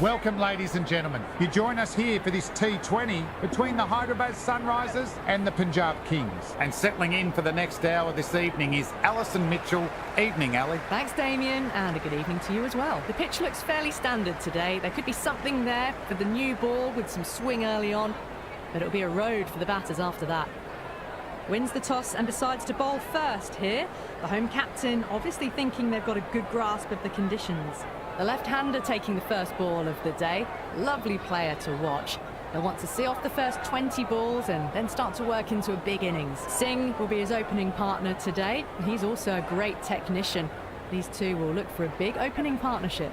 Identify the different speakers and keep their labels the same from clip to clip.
Speaker 1: Welcome, ladies and gentlemen. You join us here for this T20 between the Hyderabad Sunrisers and the Punjab Kings. And settling in for the next hour this evening is Alison Mitchell. Evening, Ali.
Speaker 2: Thanks, Damien, and a good evening to you as well. The pitch looks fairly standard today. There could be something there for the new ball with some swing early on, but it'll be a road for the batters after that. Wins the toss and decides to bowl first here. The home captain obviously thinking they've got a good grasp of the conditions. The left-hander taking the first ball of the day. Lovely player to watch. They'll want to see off the first 20 balls and then start to work into a big innings. Singh will be his opening partner today. He's also a great technician. These two will look for a big opening partnership.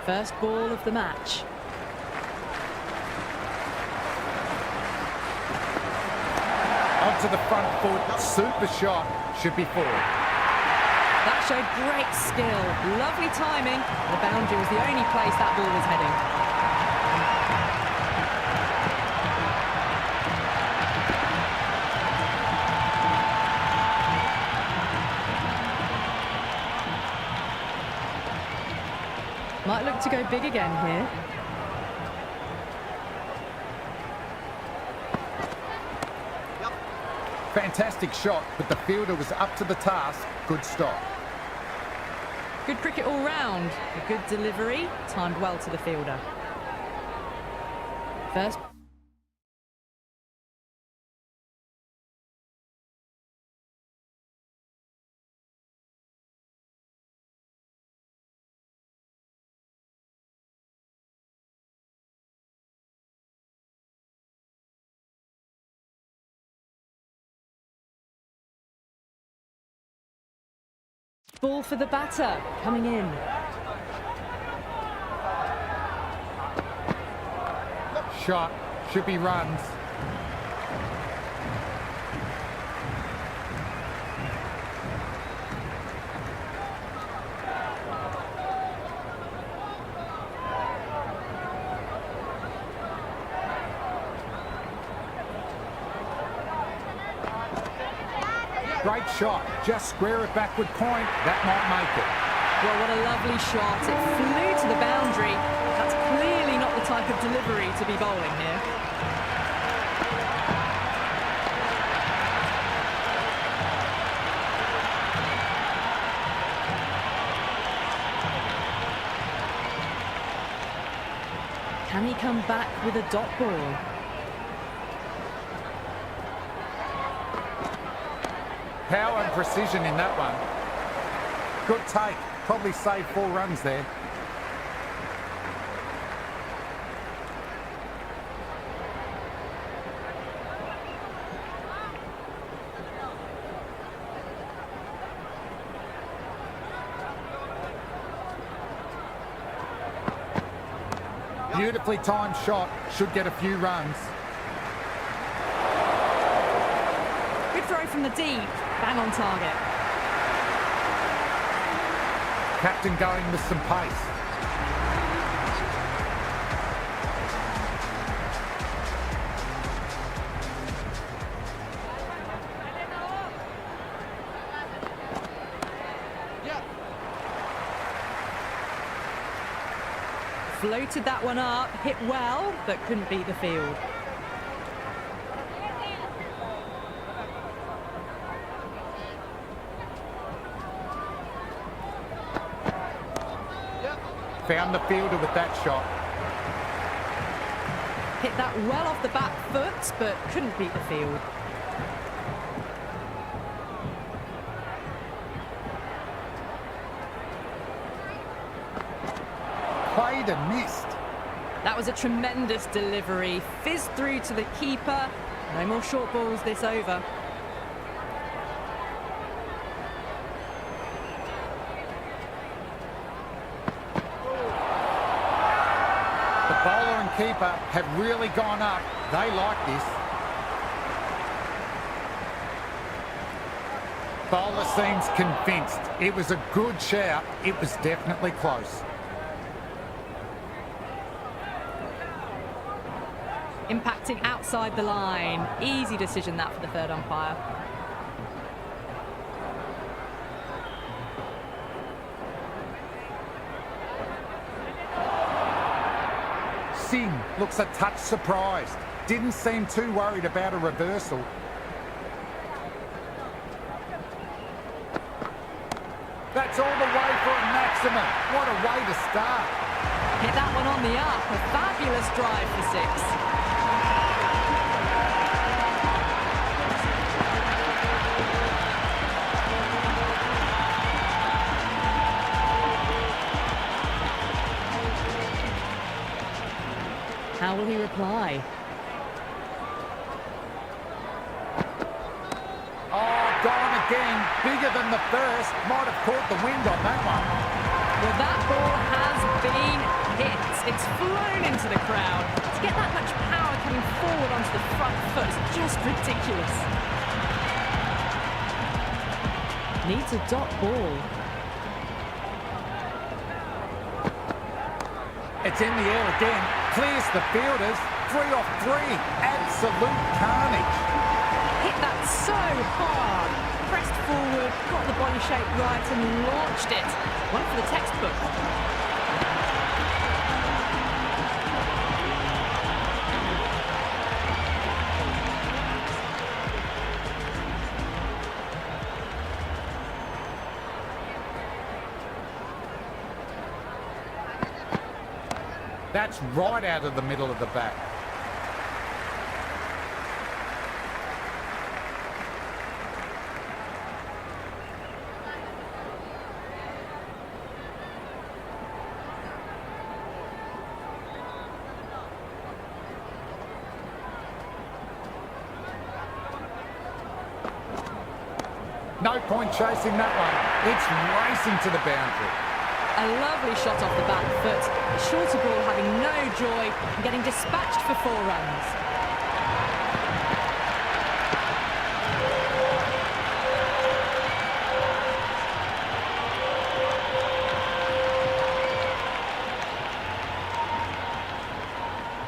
Speaker 2: First ball of the match.
Speaker 1: Onto the front foot, super shot, should be four.
Speaker 2: That showed great skill, lovely timing. The boundary was the only place that ball was heading. Might look to go big again here.
Speaker 1: Fantastic shot, but the fielder was up to the task. Good stop.
Speaker 2: Good cricket all round. A good delivery, timed well to the fielder. First. Ball for the batter, coming in.
Speaker 1: Shot, should be runs. Great shot, just square it backward point, that might make it.
Speaker 2: Well, what a lovely shot, it flew to the boundary. That's clearly not the type of delivery to be bowling here. Can he come back with a dot ball?
Speaker 1: Power and precision in that one. Good take. Probably saved 4 runs there. Beautifully timed shot. Should get a few runs.
Speaker 2: Good throw from the deep. Bang on target.
Speaker 1: Captain going with some pace.
Speaker 2: Floated that one up, hit well, but couldn't beat the field.
Speaker 1: Found the fielder with that shot.
Speaker 2: Hit that well off the back foot, but couldn't beat the field.
Speaker 1: Played and missed.
Speaker 2: That was a tremendous delivery. Fizzed through to the keeper. No more short balls this over.
Speaker 1: The bowler and keeper have really gone up. They like this. Bowler seems convinced. It was a good shout. It was definitely close.
Speaker 2: Impacting outside the line. Easy decision that for the third umpire.
Speaker 1: Singh looks a touch surprised. Didn't seem too worried about a reversal. That's all the way for a maximum. What a way to start.
Speaker 2: Hit that one on the up. A fabulous drive for six. How will he reply?
Speaker 1: Oh, gone again. Bigger than the first. Might have caught the wind on that one.
Speaker 2: Well, that ball has been hit. It's flown into the crowd. To get that much power coming forward onto the front foot is just ridiculous. Needs a dot ball.
Speaker 1: It's in the air again. Clears the fielders. 3 off 3. Absolute carnage.
Speaker 2: Hit that so hard. Pressed forward, got the body shape right and launched it. One for the textbook.
Speaker 1: That's right out of the middle of the bat. No point chasing that one. It's racing to the boundary.
Speaker 2: A lovely shot off the back foot. The shorter ball having no joy and getting dispatched for 4 runs.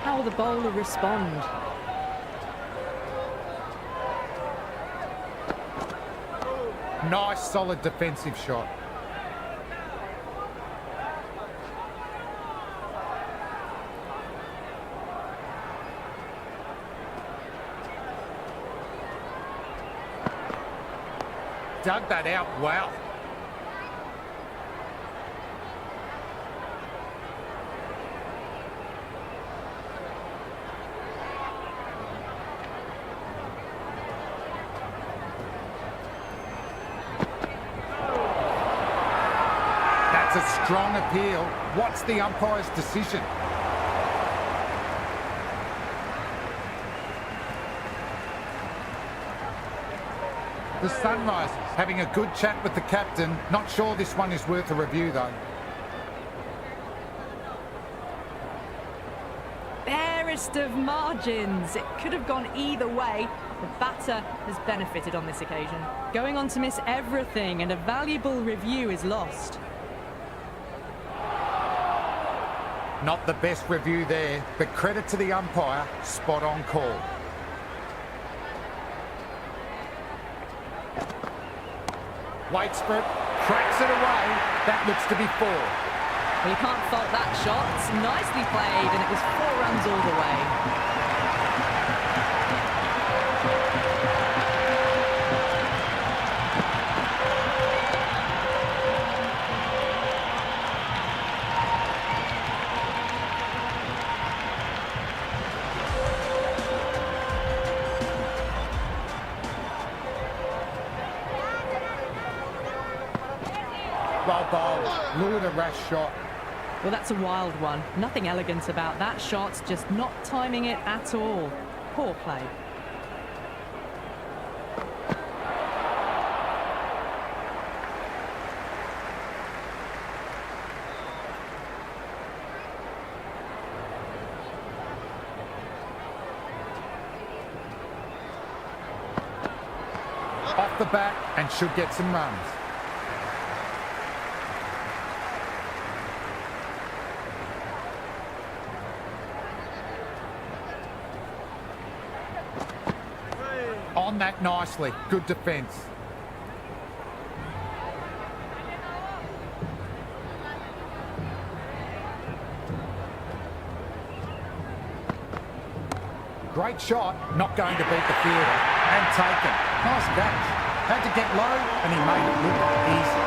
Speaker 2: How will the bowler respond?
Speaker 1: Nice, solid defensive shot. Dug that out well. That's a strong appeal. What's the umpire's decision? The Sunrisers having a good chat with the captain. Not sure this one is worth a review though.
Speaker 2: Barest of margins. It could have gone either way. The batter has benefited on this occasion. Going on to miss everything and a valuable review is lost.
Speaker 1: Not the best review there, but credit to the umpire. Spot on call. Waits for it, cracks it away. That looks to be 4.
Speaker 2: Well, you can't fault that shot. It's nicely played, and it was 4 runs all the way.
Speaker 1: well bowled. Lured a rash shot.
Speaker 2: Well, that's a wild one. Nothing elegant about that shot, just not timing it at all. Poor play.
Speaker 1: Off the bat and should get some runs. On that nicely. Good defence. Great shot. Not going to beat the fielder. And taken. Nice catch. Had to get low and he made it look easy.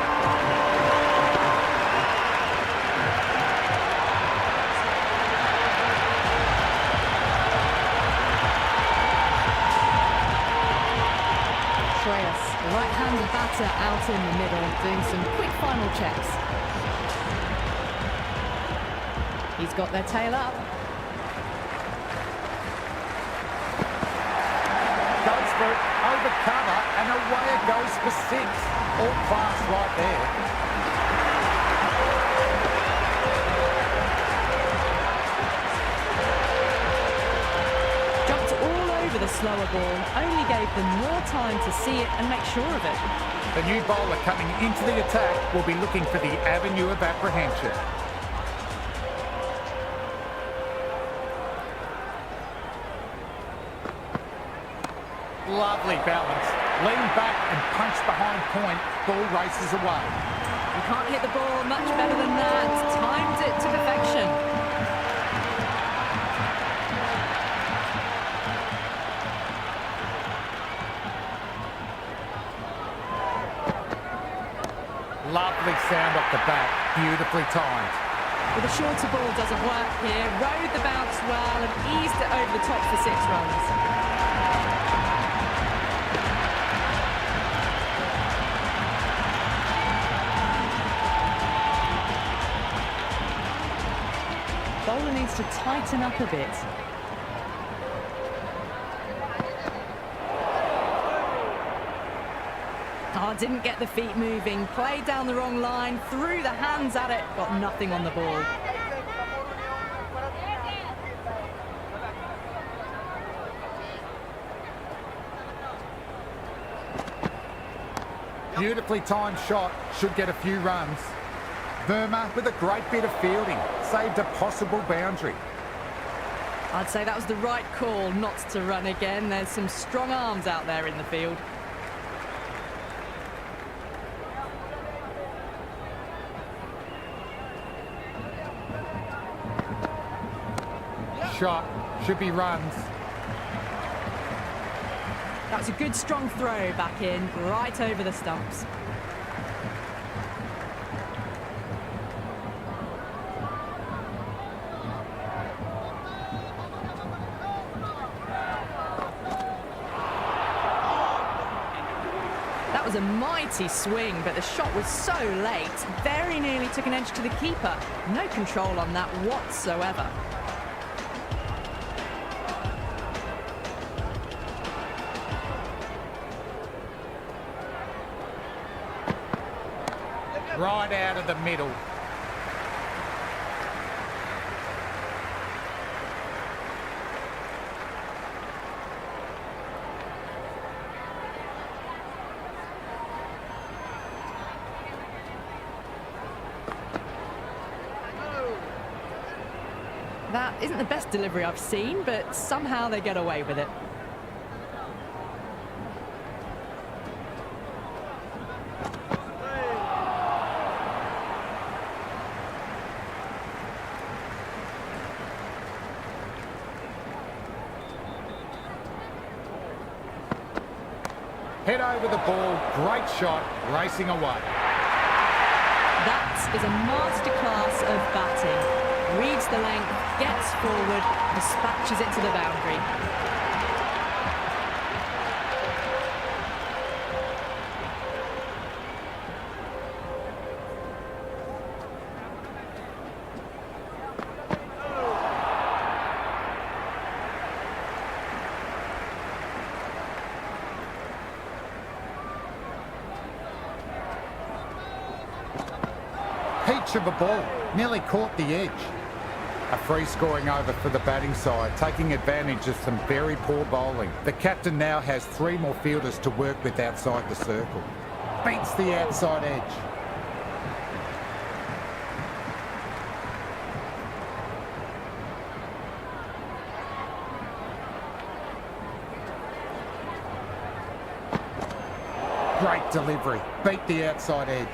Speaker 2: Shreyas, the right-handed batter out in the middle, doing some quick final checks. He's got their tail up.
Speaker 1: Goes for it, over cover, and away it goes for 6. All class right there.
Speaker 2: Jumped all over the slower ball, only gave them more time to see it and make sure of it.
Speaker 1: The new bowler coming into the attack will be looking for the avenue of apprehension. Lovely balance. Lean back and punch behind point. Ball races away.
Speaker 2: You can't hit the ball much better than that. Timed it to perfection.
Speaker 1: Lovely sound off the bat. Beautifully timed.
Speaker 2: Well, the shorter ball doesn't work here. Rode the bounce well and eased it over the top for 6 runs. Bowler needs to tighten up a bit. Oh, didn't get the feet moving. Played down the wrong line, threw the hands at it, got nothing on the ball.
Speaker 1: Beautifully timed shot. Should get a few runs. Verma with a great bit of fielding. Saved a possible boundary.
Speaker 2: I'd say that was the right call not to run again. There's some strong arms out there in the field.
Speaker 1: Shot. Should be runs.
Speaker 2: That was a good strong throw back in, right over the stumps. That was a mighty swing, but the shot was so late. Very nearly took an edge to the keeper. No control on that whatsoever.
Speaker 1: Right out of the middle.
Speaker 2: That isn't the best delivery I've seen, but somehow they get away with it.
Speaker 1: Head over the ball, great shot, racing away.
Speaker 2: That is a masterclass of batting. Reads the length, gets forward, dispatches it to the boundary.
Speaker 1: peach of a ball. Nearly caught the edge. A free scoring over for the batting side, taking advantage of some very poor bowling. The captain now has 3 more fielders to work with outside the circle. Beats the outside edge. Great delivery. Beat the outside edge.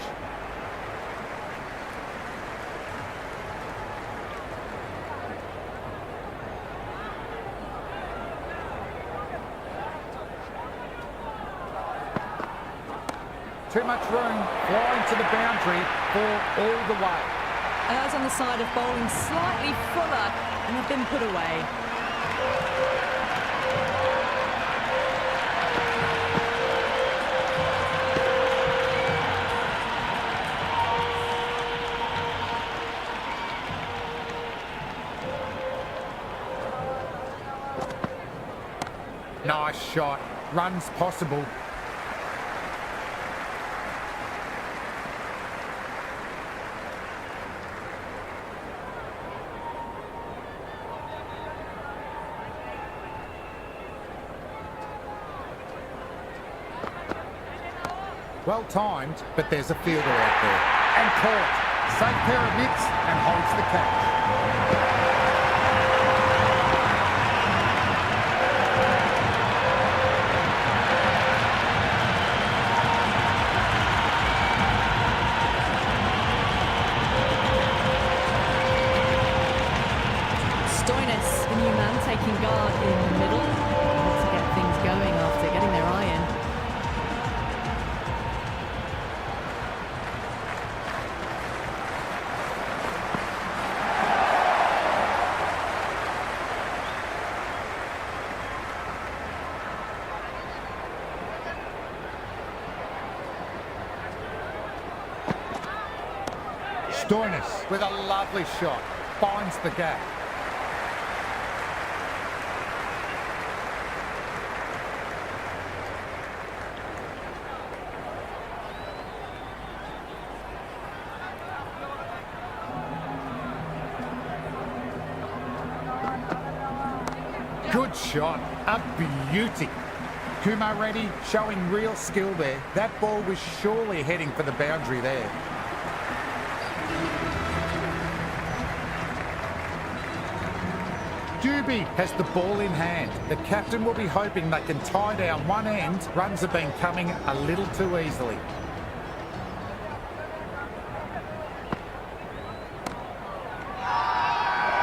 Speaker 1: Too much room, flying to the boundary, ball all the way.
Speaker 2: Errs on the side of bowling slightly fuller and have been put away.
Speaker 1: Nice shot. Runs possible. Well timed, but there's a fielder out there. And caught. Safe pair of mitts and holds the catch.
Speaker 2: Stoinis, the new man, taking guard in the middle to get things going after getting their eye in.
Speaker 1: Stoinis with a lovely shot. Finds the gap. Good shot. A beauty. Kumar Reddy showing real skill there. That ball was surely heading for the boundary there. Dubey has the ball in hand. The captain will be hoping they can tie down one end. Runs have been coming a little too easily.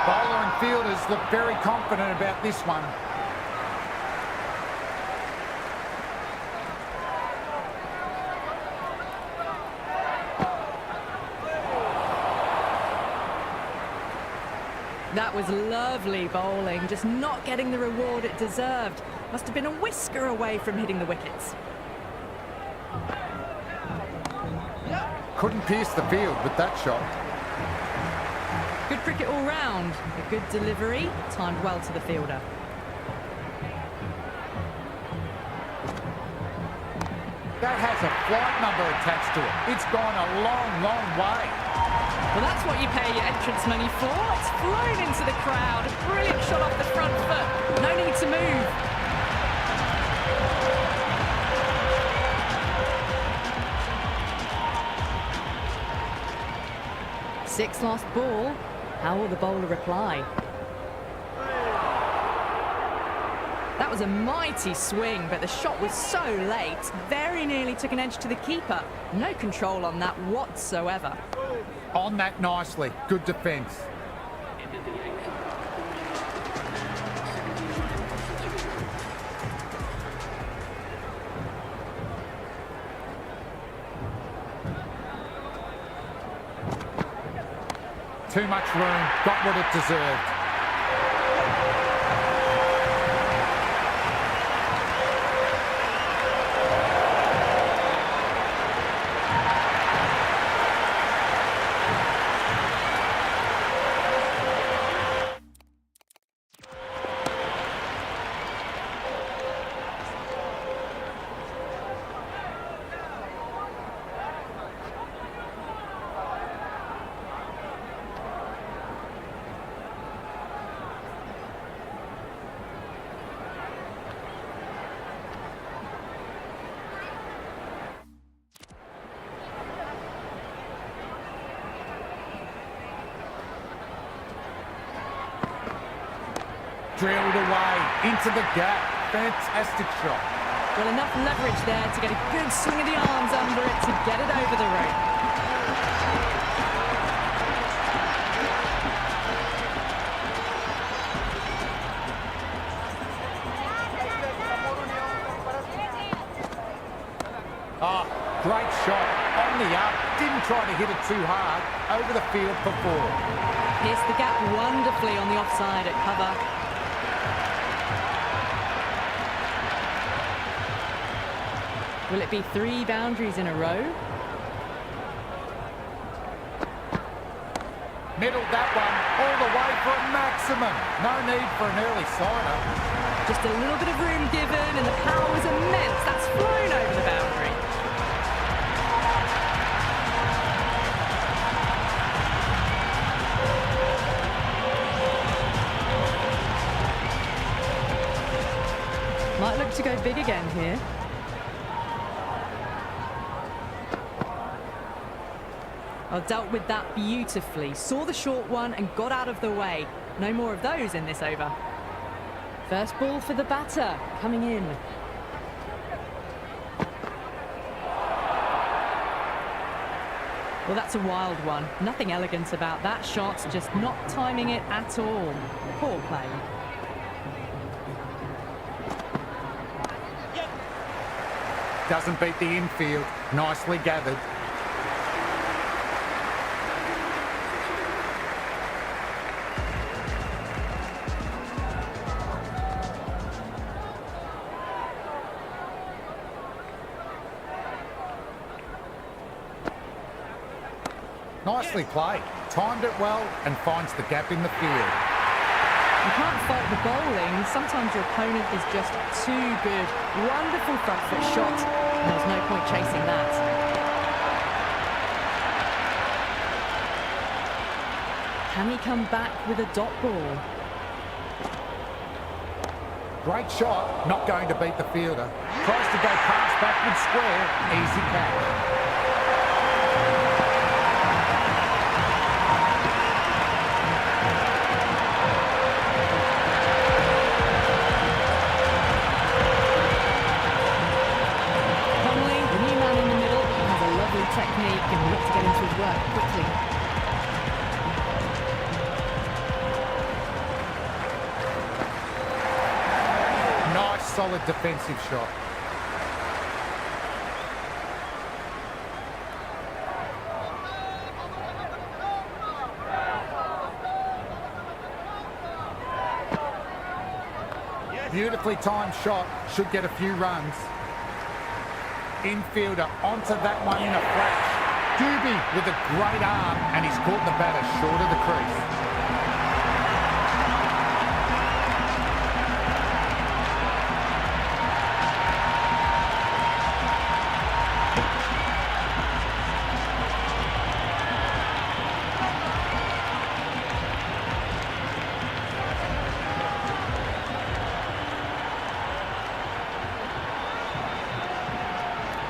Speaker 1: Bowler and fielders look very confident about this one.
Speaker 2: That was lovely bowling, just not getting the reward it deserved. Must have been a whisker away from hitting the wickets.
Speaker 1: Couldn't pierce the field with that shot.
Speaker 2: Good cricket all round. A good delivery, timed well to the fielder.
Speaker 1: That has a flight number attached to it. It's gone a long, long way.
Speaker 2: Well, that's what you pay your entrance money for. It's flown into the crowd. A brilliant shot off the front foot. No need to move. Sixth last ball. How will the bowler reply? That was a mighty swing, but the shot was so late. Very nearly took an edge to the keeper. No control on that whatsoever.
Speaker 1: On that nicely. Good defence. Too much room. Got what it deserved. Drilled away into the gap. Fantastic shot.
Speaker 2: Well, enough leverage there to get a good swing of the arms under it to get it over the rope.
Speaker 1: Oh, great shot. On the up. Didn't try to hit it too hard. Over the field for 4.
Speaker 2: Pierced the gap wonderfully on the offside at cover. Will it be 3 boundaries in a row?
Speaker 1: Middled that one all the way for a maximum. No need for an early signer.
Speaker 2: Just a little bit of room given and the power was immense. That's flown over the boundary. Might look to go big again here. Oh, dealt with that beautifully. Saw the short one and got out of the way. No more of those in this over. First ball for the batter, coming in. Well, that's a wild one. Nothing elegant about that shot, just not timing it at all. Poor play.
Speaker 1: Doesn't beat the infield. Nicely gathered. Nicely played. Timed it well and finds the gap in the field.
Speaker 2: You can't fault the bowling. Sometimes your opponent is just too good. Wonderful front foot shot. And there's no point chasing that. Can he come back with a dot ball?
Speaker 1: Great shot. Not going to beat the fielder. Tries to go past backward square. Easy catch.
Speaker 2: Technique and look to get into his work quickly.
Speaker 1: Nice, solid defensive shot. Beautifully timed shot. Should get a few runs. Infielder onto that one in a flash. Doobie with a great arm, and he's caught the batter short of the crease.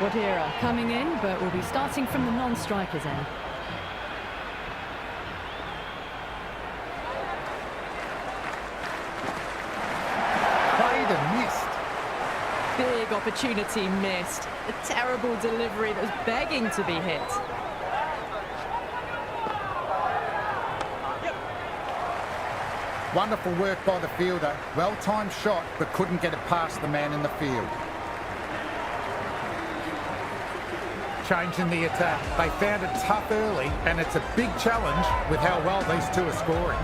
Speaker 1: Wadira coming in, but will be starting from the non-strikers end. Played and missed.
Speaker 2: Big opportunity missed. A terrible delivery that was begging to be hit.
Speaker 1: Wonderful work by the fielder. Well-timed shot, but couldn't get it past the man in the field. Changing the attack. They found it tough early, and it's a big challenge with how well these two are scoring.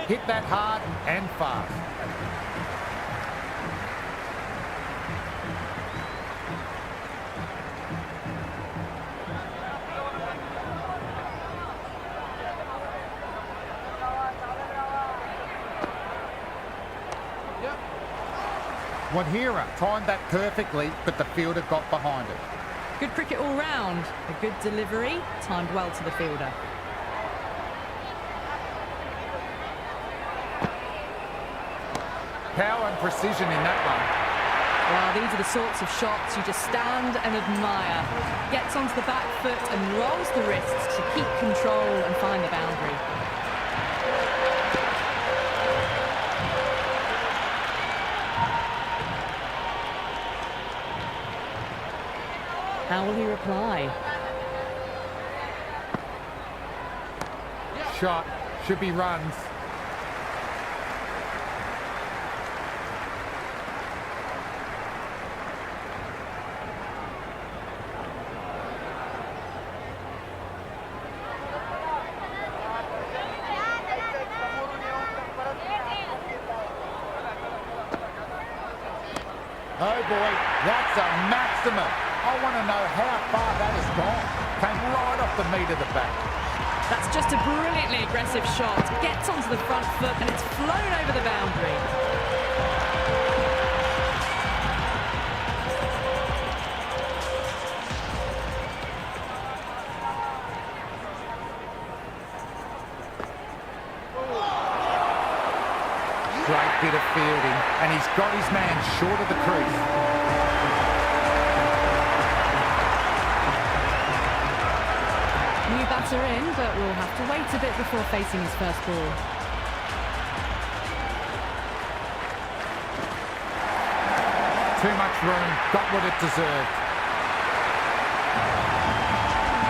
Speaker 1: Hit that hard and fast. Wadira timed that perfectly, but the fielder got behind it.
Speaker 2: Good cricket all round. A good delivery, timed well to the fielder.
Speaker 1: Power and precision in that one.
Speaker 2: Well, these are the sorts of shots you just stand and admire. Gets onto the back foot and rolls the wrists to keep control and find the boundary. How will he reply?
Speaker 1: Shot. Should be runs. Oh boy, that's a maximum. I want to know how far that has gone. Came right off the meat of the bat.
Speaker 2: That's just a brilliantly aggressive shot. Gets onto the front foot and it's flown over the boundary.
Speaker 1: Great bit of fielding, and he's got his man short of the crease.
Speaker 2: New batter in, but we'll have to wait a bit before facing his first ball.
Speaker 1: Too much room, got what it deserved.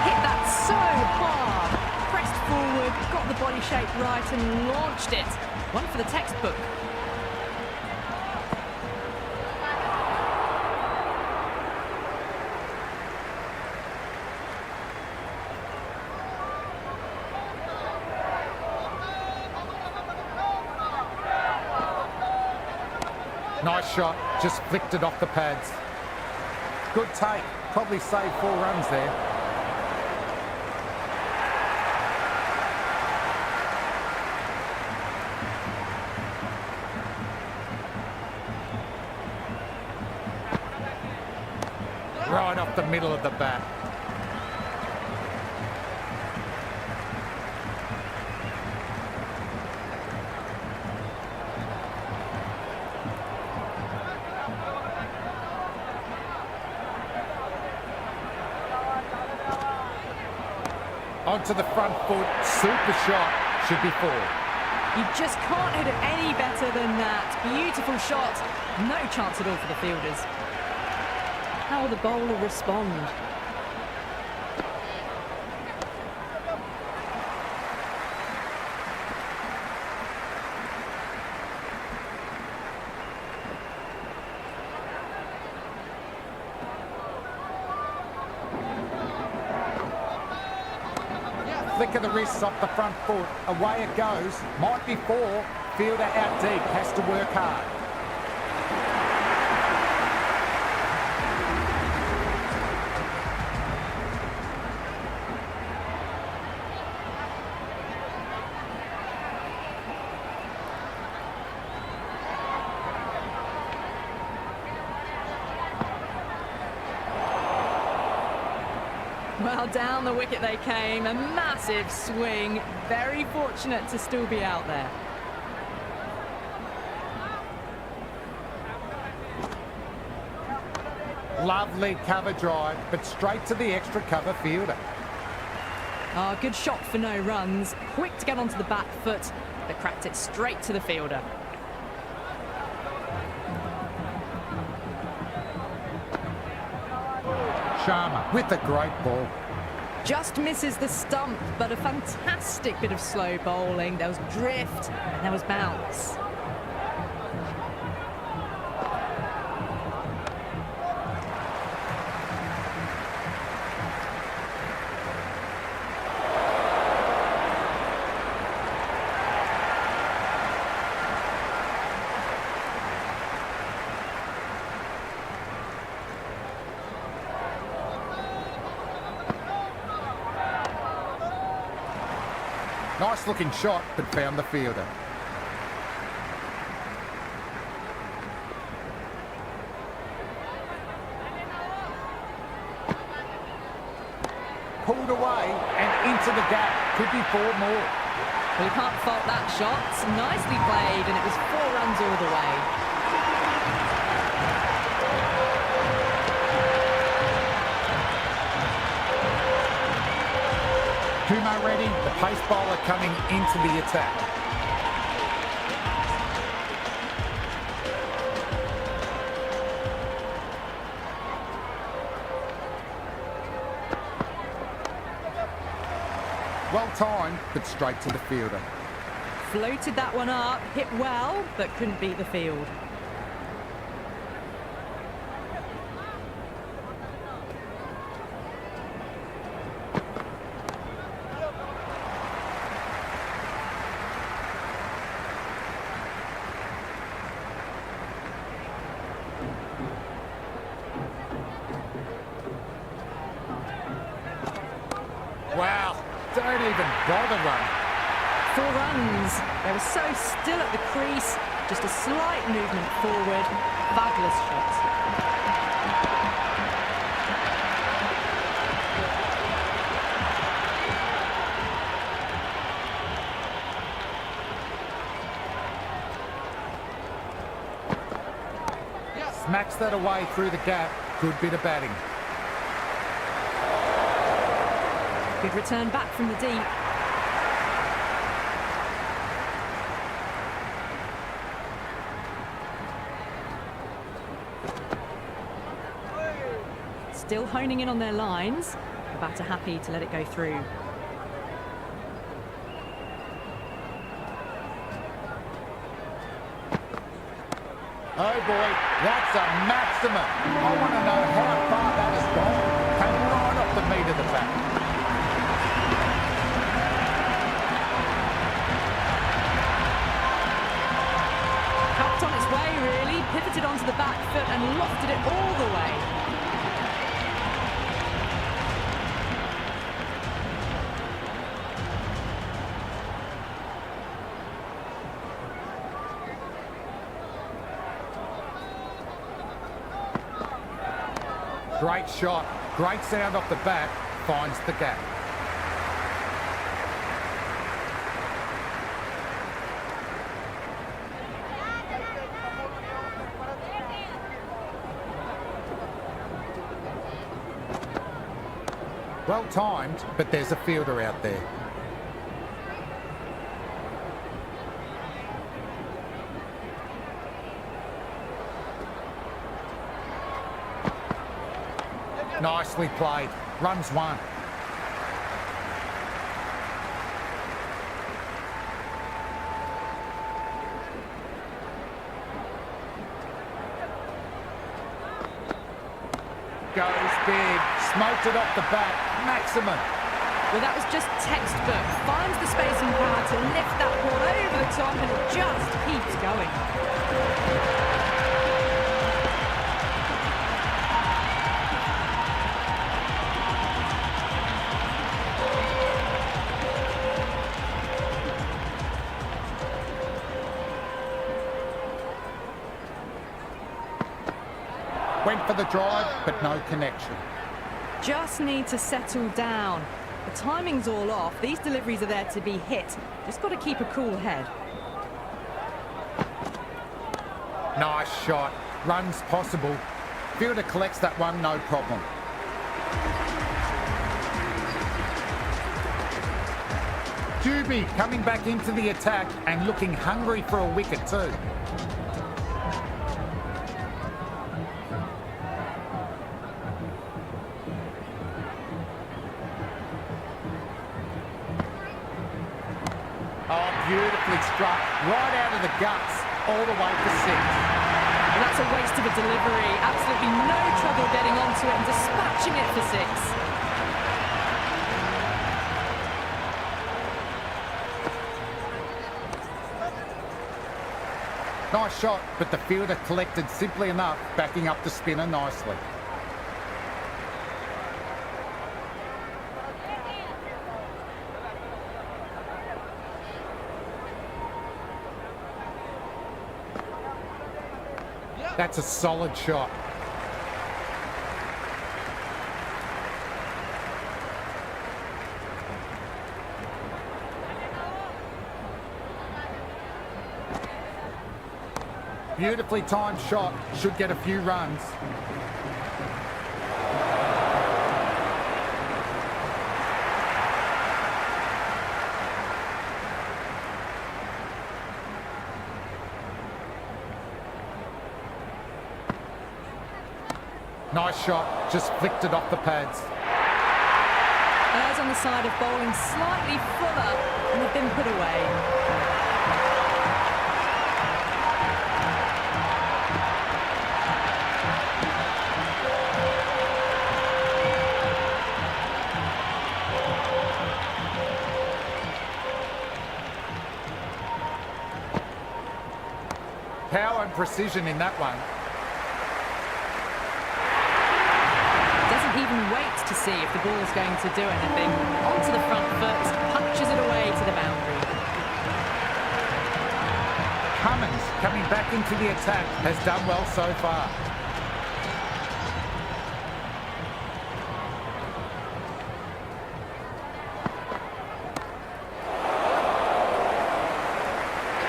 Speaker 2: Hit that so hard. Pressed forward, got the body shape right and launched it. One for the textbook.
Speaker 1: Nice shot, just flicked it off the pads. Good take, probably saved 4 runs there. Right off the middle of the bat. Onto the front foot, super shot, should be 4.
Speaker 2: You just can't hit it any better than that. Beautiful shot, no chance at all for the fielders. How will the bowler respond?
Speaker 1: Flick of the wrists off the front foot, away it goes, might be 4, fielder out deep, has to work hard.
Speaker 2: Well, down the wicket they came, a massive swing. Very fortunate to still be out there.
Speaker 1: Lovely cover drive, but straight to the extra cover fielder.
Speaker 2: Oh, good shot for no runs. Quick to get onto the back foot, but cracked it straight to the fielder.
Speaker 1: Sharma with a great ball.
Speaker 2: Just misses the stump, but a fantastic bit of slow bowling. There was drift, and there was bounce.
Speaker 1: Nice looking shot, but found the fielder. Pulled away and into the gap. Could be 4 more.
Speaker 2: Well, you can't fault that shot. Nicely played, and it was 4 runs all the way.
Speaker 1: Kumar ready, the pace bowler coming into the attack. Well timed, but straight to the fielder.
Speaker 2: Floated that one up, hit well, but couldn't beat the field.
Speaker 1: Wow, don't even bother running.
Speaker 2: 4 runs. They were so still at the crease. Just a slight movement forward. Fabulous shot.
Speaker 1: Smacks that away through the gap. Good bit of batting.
Speaker 2: Good return back from the deep. Still honing in on their lines. The batter happy to let it go through.
Speaker 1: Oh boy, that's a maximum. I want to know how far that has gone. Came right off the meat of the bat.
Speaker 2: Cupped on its way really, pivoted onto the back foot and lofted it all the way.
Speaker 1: Great shot, great sound off the bat, finds the gap. Well timed, but there's a fielder out there. Nicely played. Runs 1. Goes big. Smoked it off the bat. Maximum.
Speaker 2: Well, that was just textbook. Finds the space and power to lift that ball over the top and it just keeps going.
Speaker 1: Went for the drive, but no connection.
Speaker 2: Just need to settle down. The timing's all off. These deliveries are there to be hit. Just got to keep a cool head.
Speaker 1: Nice shot. Runs possible. Fielder collects that one, no problem. Juby coming back into the attack and looking hungry for a wicket too. Oh, beautifully struck, right out of the guts, all the way for 6.
Speaker 2: And that's a waste of a delivery. Absolutely no trouble getting onto it and dispatching it for 6.
Speaker 1: Nice shot, but the fielder collected simply enough, backing up the spinner nicely. That's a solid shot. Beautifully timed shot, should get a few runs. Nice shot, just flicked it off the pads.
Speaker 2: Errs on the side of bowling slightly fuller, and they've been put away.
Speaker 1: Power and precision in that one.
Speaker 2: Doesn't even wait to see if the ball's going to do anything. Onto the front foot, punches it away to the boundary.
Speaker 1: Cummins, coming back into the attack, has done well so far.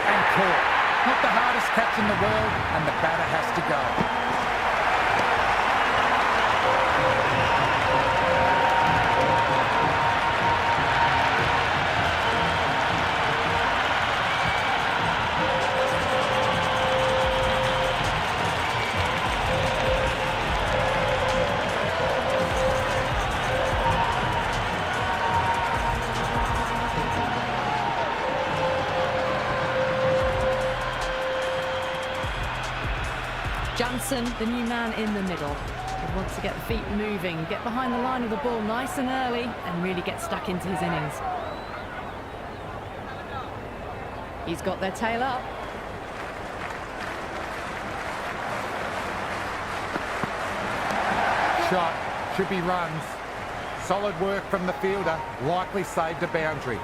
Speaker 1: And caught. Not the hardest catch in the world, and the batter has to go.
Speaker 2: Johnson, the new man in the middle, would want to get the feet moving, get behind the line of the ball nice and early, and really get stuck into his innings. He's got their tail up.
Speaker 1: Shot, should be runs. Solid work from the fielder, likely saved a boundary.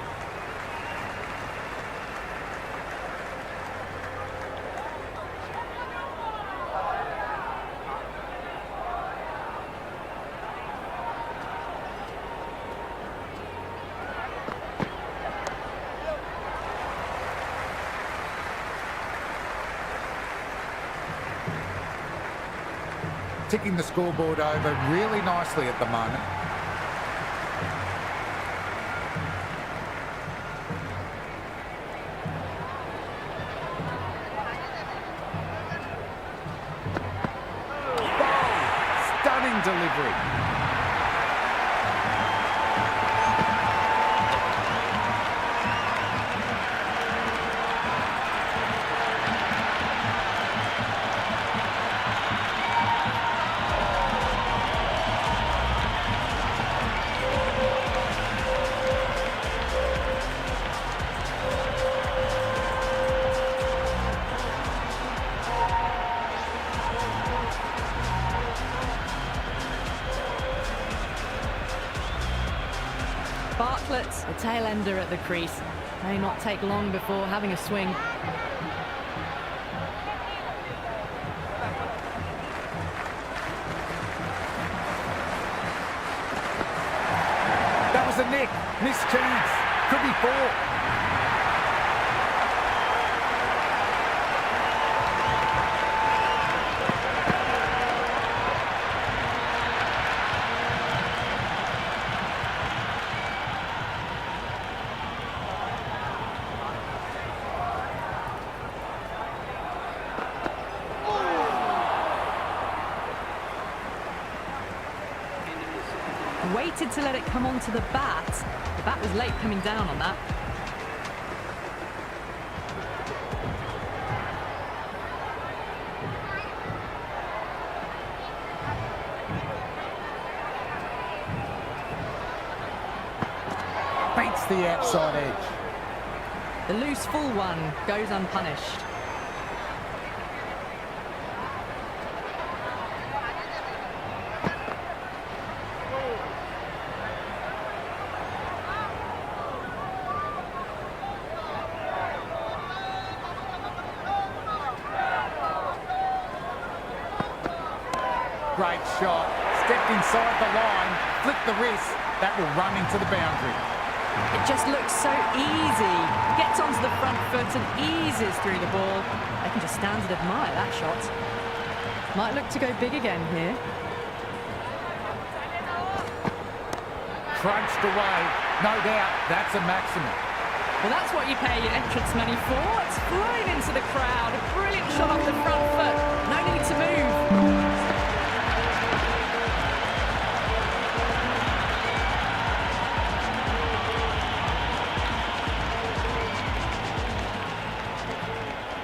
Speaker 1: Ticking the scoreboard over really nicely at the moment. Ball! Stunning delivery.
Speaker 2: Bartlett, the tail ender at the crease, may not take long before having a swing.
Speaker 1: That was a nick, missed chance, could be four.
Speaker 2: Waited to let it come onto the bat. The bat was late coming down on that.
Speaker 1: Beats the outside edge.
Speaker 2: The loose full one goes unpunished.
Speaker 1: Great shot, stepped inside the line, flicked the wrist, that will run into the boundary.
Speaker 2: It just looks so easy. Gets onto the front foot and eases through the ball. They can just stand and admire that shot. Might look to go big again here.
Speaker 1: Crunched away, no doubt, that's a maximum.
Speaker 2: Well, that's what you pay your entrance money for. It's flying into the crowd. A brilliant shot off the front foot. No need to move.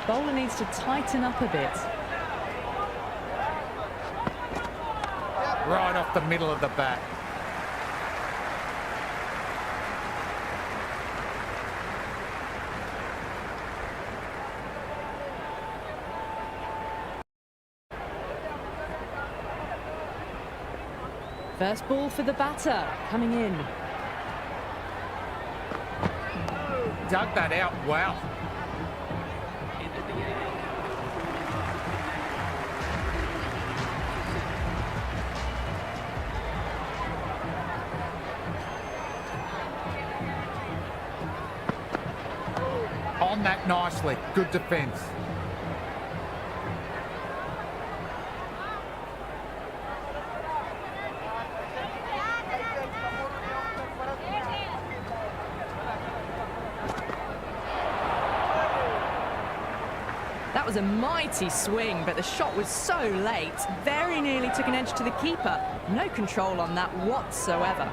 Speaker 2: Bowler needs to tighten up a bit.
Speaker 1: Right off the middle of the bat.
Speaker 2: First ball for the batter, coming in.
Speaker 1: Dug that out well. On that nicely. Good defence.
Speaker 2: That was a mighty swing, but the shot was so late. Very nearly took an edge to the keeper. No control on that whatsoever.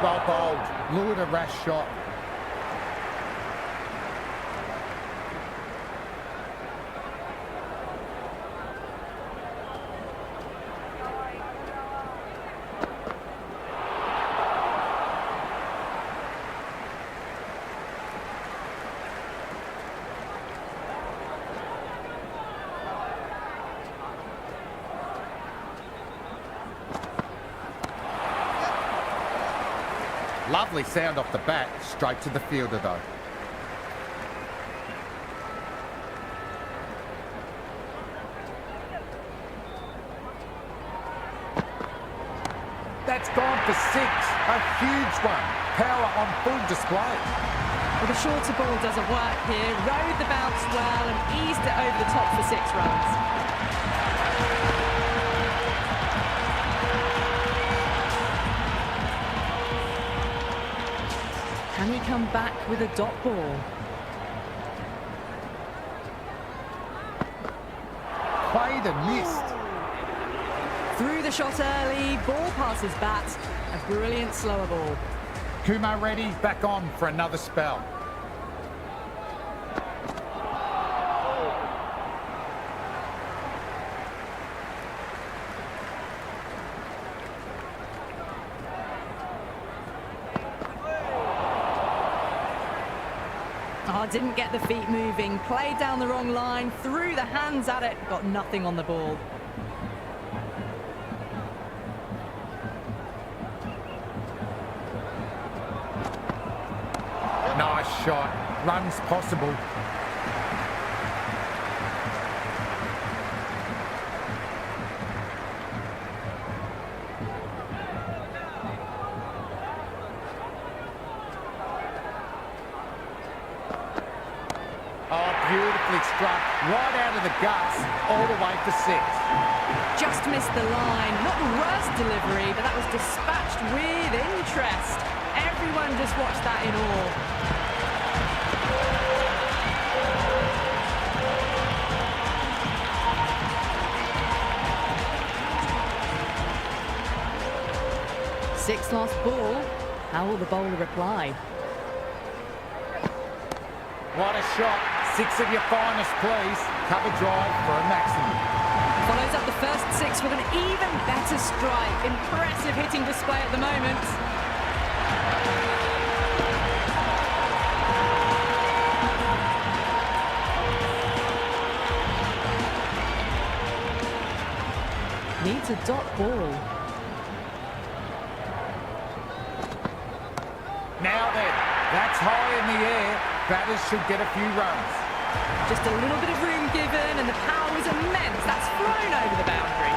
Speaker 1: Well bowled. Lured a rash shot. Lovely sound off the bat, straight to the fielder though. That's gone for 6. A huge one. Power on full display.
Speaker 2: Well, the shorter ball doesn't work here. Rode the bounce well and eased it over the top for 6 runs. Can he come back with a dot ball?
Speaker 1: Played and missed.
Speaker 2: Through the shot early, ball passes bat. A brilliant slower ball.
Speaker 1: Kumar ready, back on for another spell.
Speaker 2: Oh, didn't get the feet moving, played down the wrong line, threw the hands at it, got nothing on the ball.
Speaker 1: Nice shot. Runs possible. Oh, beautifully struck. Right out of the guts, all the way for 6.
Speaker 2: Just missed the line. Not the worst delivery, but that was dispatched with interest. Everyone just watched that in awe. Sixth last ball. How will the bowler reply?
Speaker 1: What a shot. 6 of your finest, please. Cover drive for a maximum.
Speaker 2: Follows up the first 6 with an even better strike. Impressive hitting display at the moment. Needs a dot ball.
Speaker 1: Now then, that's high in the air. Batters should get a few runs.
Speaker 2: Just a little bit of room given and the power was immense. That's flown over the boundary.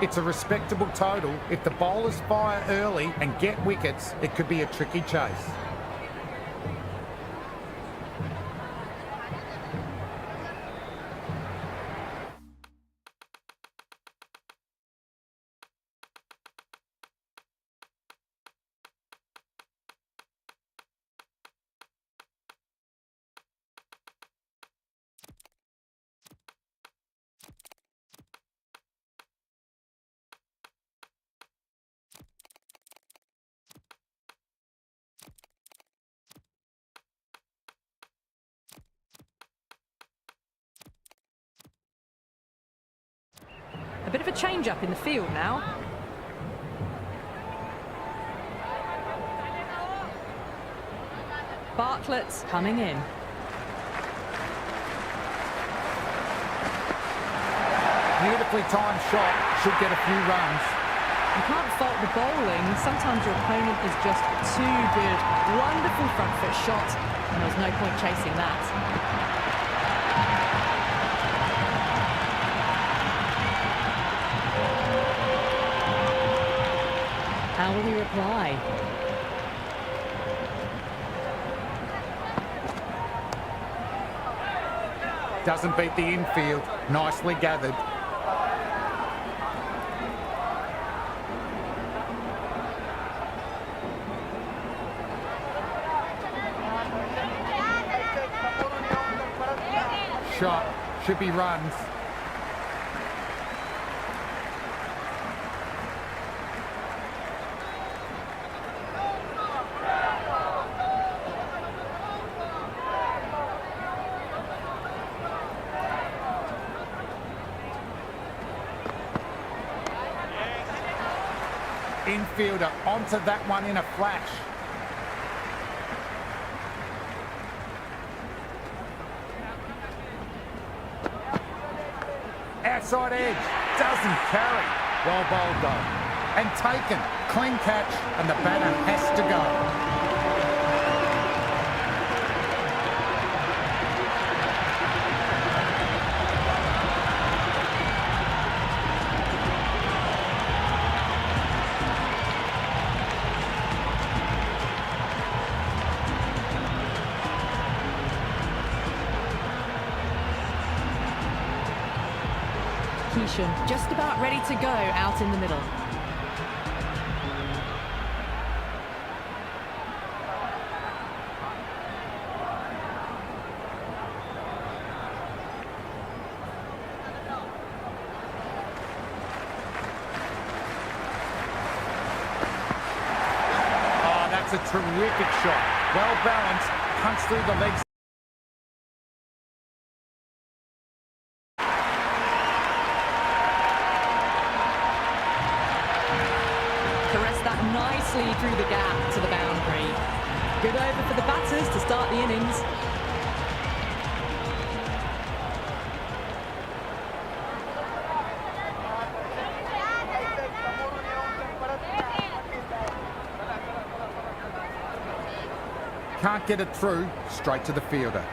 Speaker 1: It's a respectable total. If the bowlers fire early and get wickets, it could be a tricky chase.
Speaker 2: A bit of a change-up in the field now. Bartlett's coming in.
Speaker 1: Beautifully timed shot, should get a few runs.
Speaker 2: You can't fault the bowling. Sometimes your opponent is just too good. Wonderful front foot shot, and there's no point chasing that. How will he reply?
Speaker 1: Doesn't beat the infield. Nicely gathered. Shot. Should be runs. Infielder onto that one in a flash. Outside edge, doesn't carry. Well bowled though. And taken. Clean catch, and the batter has to go.
Speaker 2: Just about ready to go out in the middle.
Speaker 1: Oh, that's a terrific shot. Well balanced, punts through the legs.
Speaker 2: Nicely through the gap to the boundary. Good over for the batters to start the innings.
Speaker 1: Can't get it through, straight to the fielder.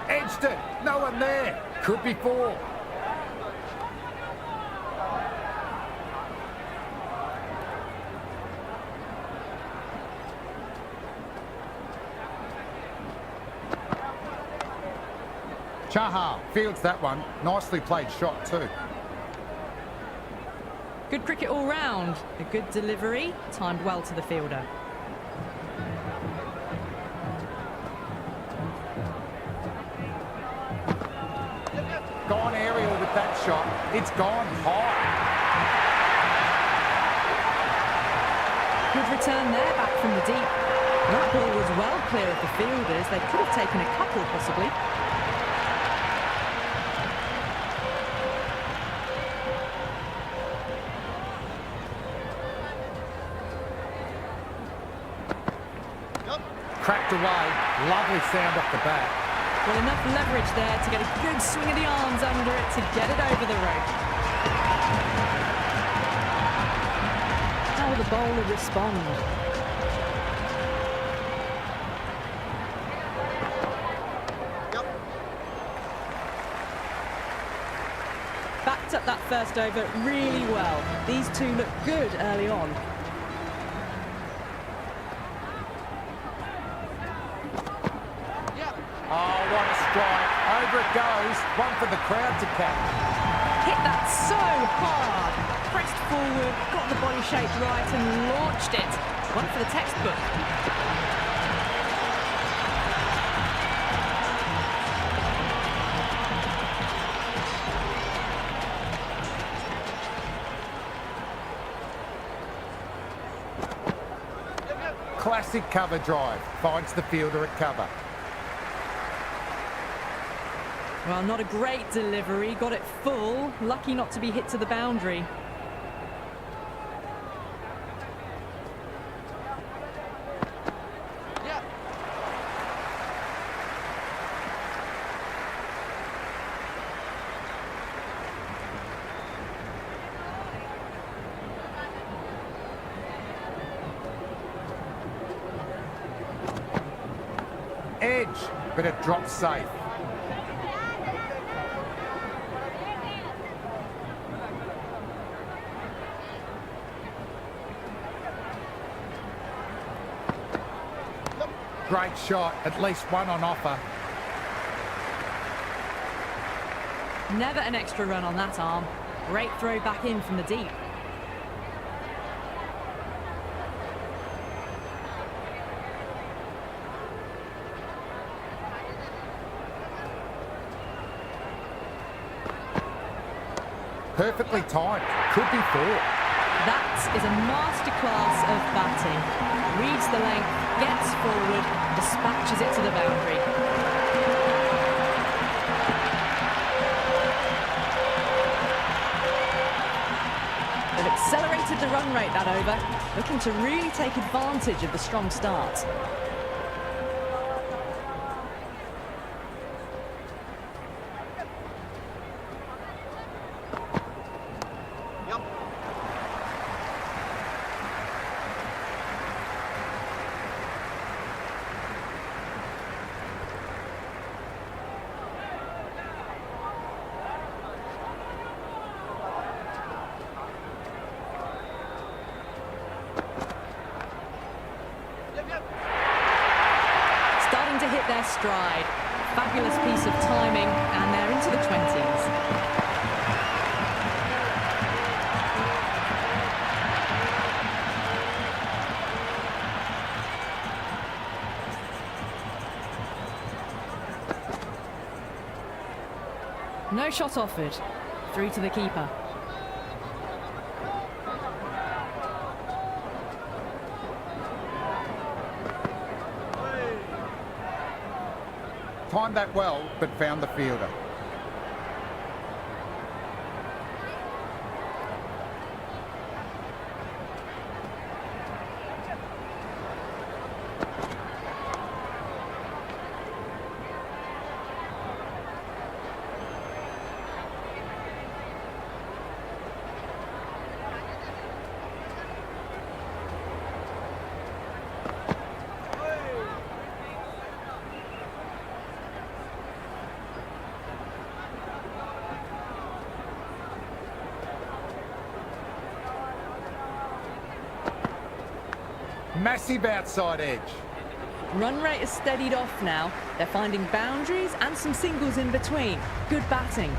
Speaker 1: Edged it. No one there. Could be four. Chahal fields that one. Nicely played shot too.
Speaker 2: Good cricket all round. A good delivery, timed well to the fielder.
Speaker 1: Gone aerial with that shot. It's gone high.
Speaker 2: Good return there, back from the deep. That ball was well clear of the fielders. They could have taken a couple, possibly.
Speaker 1: Cracked away. Lovely sound off the bat.
Speaker 2: Well, enough leverage there to get a good swing of the arms under it to get it over the rope. How will the bowler respond? Backed up that first over really well. These two look good early on.
Speaker 1: Oh, what a strike. Over it goes. One for the crowd to catch.
Speaker 2: Hit that so hard. Pressed forward, got the body shape right and launched it. One for the textbook.
Speaker 1: Classic cover drive. Finds the fielder at cover.
Speaker 2: Well, not a great delivery. Got it full. Lucky not to be hit to the boundary.
Speaker 1: Edge, but it drops safe. Great shot, at least one on offer.
Speaker 2: Never an extra run on that arm. Great throw back in from the deep.
Speaker 1: Perfectly timed. Could be four.
Speaker 2: That is a masterclass of batting. Reads the length, gets forward, dispatches it to the boundary. They've accelerated the run rate that over, looking to really take advantage of the strong start. To hit their stride. Fabulous piece of timing, and they're into the 20s. No shot offered. Through to the keeper.
Speaker 1: Timed that well, but found the fielder. Massive outside edge.
Speaker 2: Run rate has steadied off now. They're finding boundaries and some singles in between. Good batting.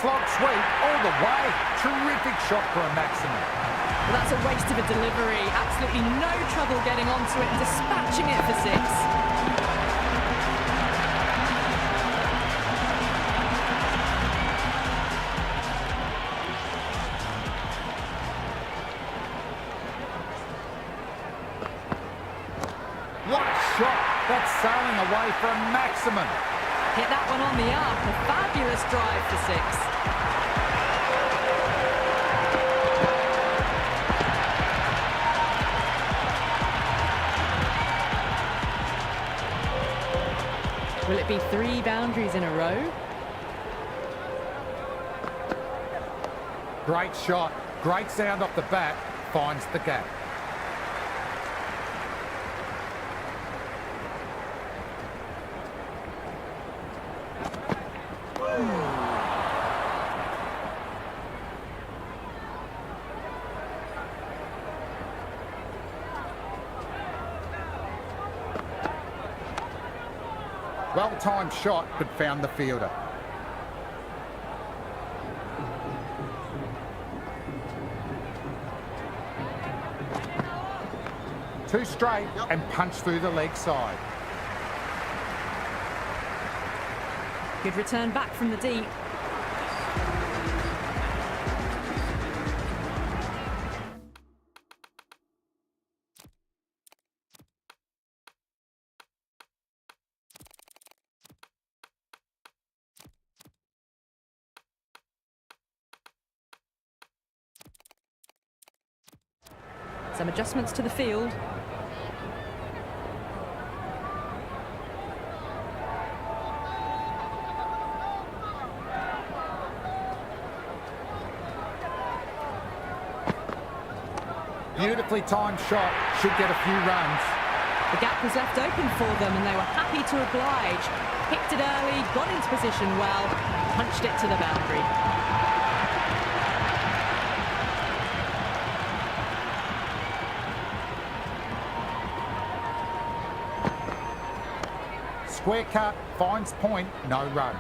Speaker 1: Slog sweep all the way. Terrific shot for a maximum.
Speaker 2: Well, that's a waste of a delivery. Absolutely no trouble getting onto it and dispatching it for six.
Speaker 1: What a shot! That's sailing away for a maximum.
Speaker 2: Hit that one on the up. A fabulous drive for six. Will it be 3 boundaries in a row?
Speaker 1: Great shot. Great sound off the bat. Finds the gap. Well-timed shot, but found the fielder. Two straight and punch through the leg side.
Speaker 2: Good return back from the deep. Some adjustments to the field.
Speaker 1: Beautifully timed shot, should get a few runs.
Speaker 2: The gap was left open for them and they were happy to oblige. Picked it early, got into position well, punched it to the boundary.
Speaker 1: Square cut, finds point, no run.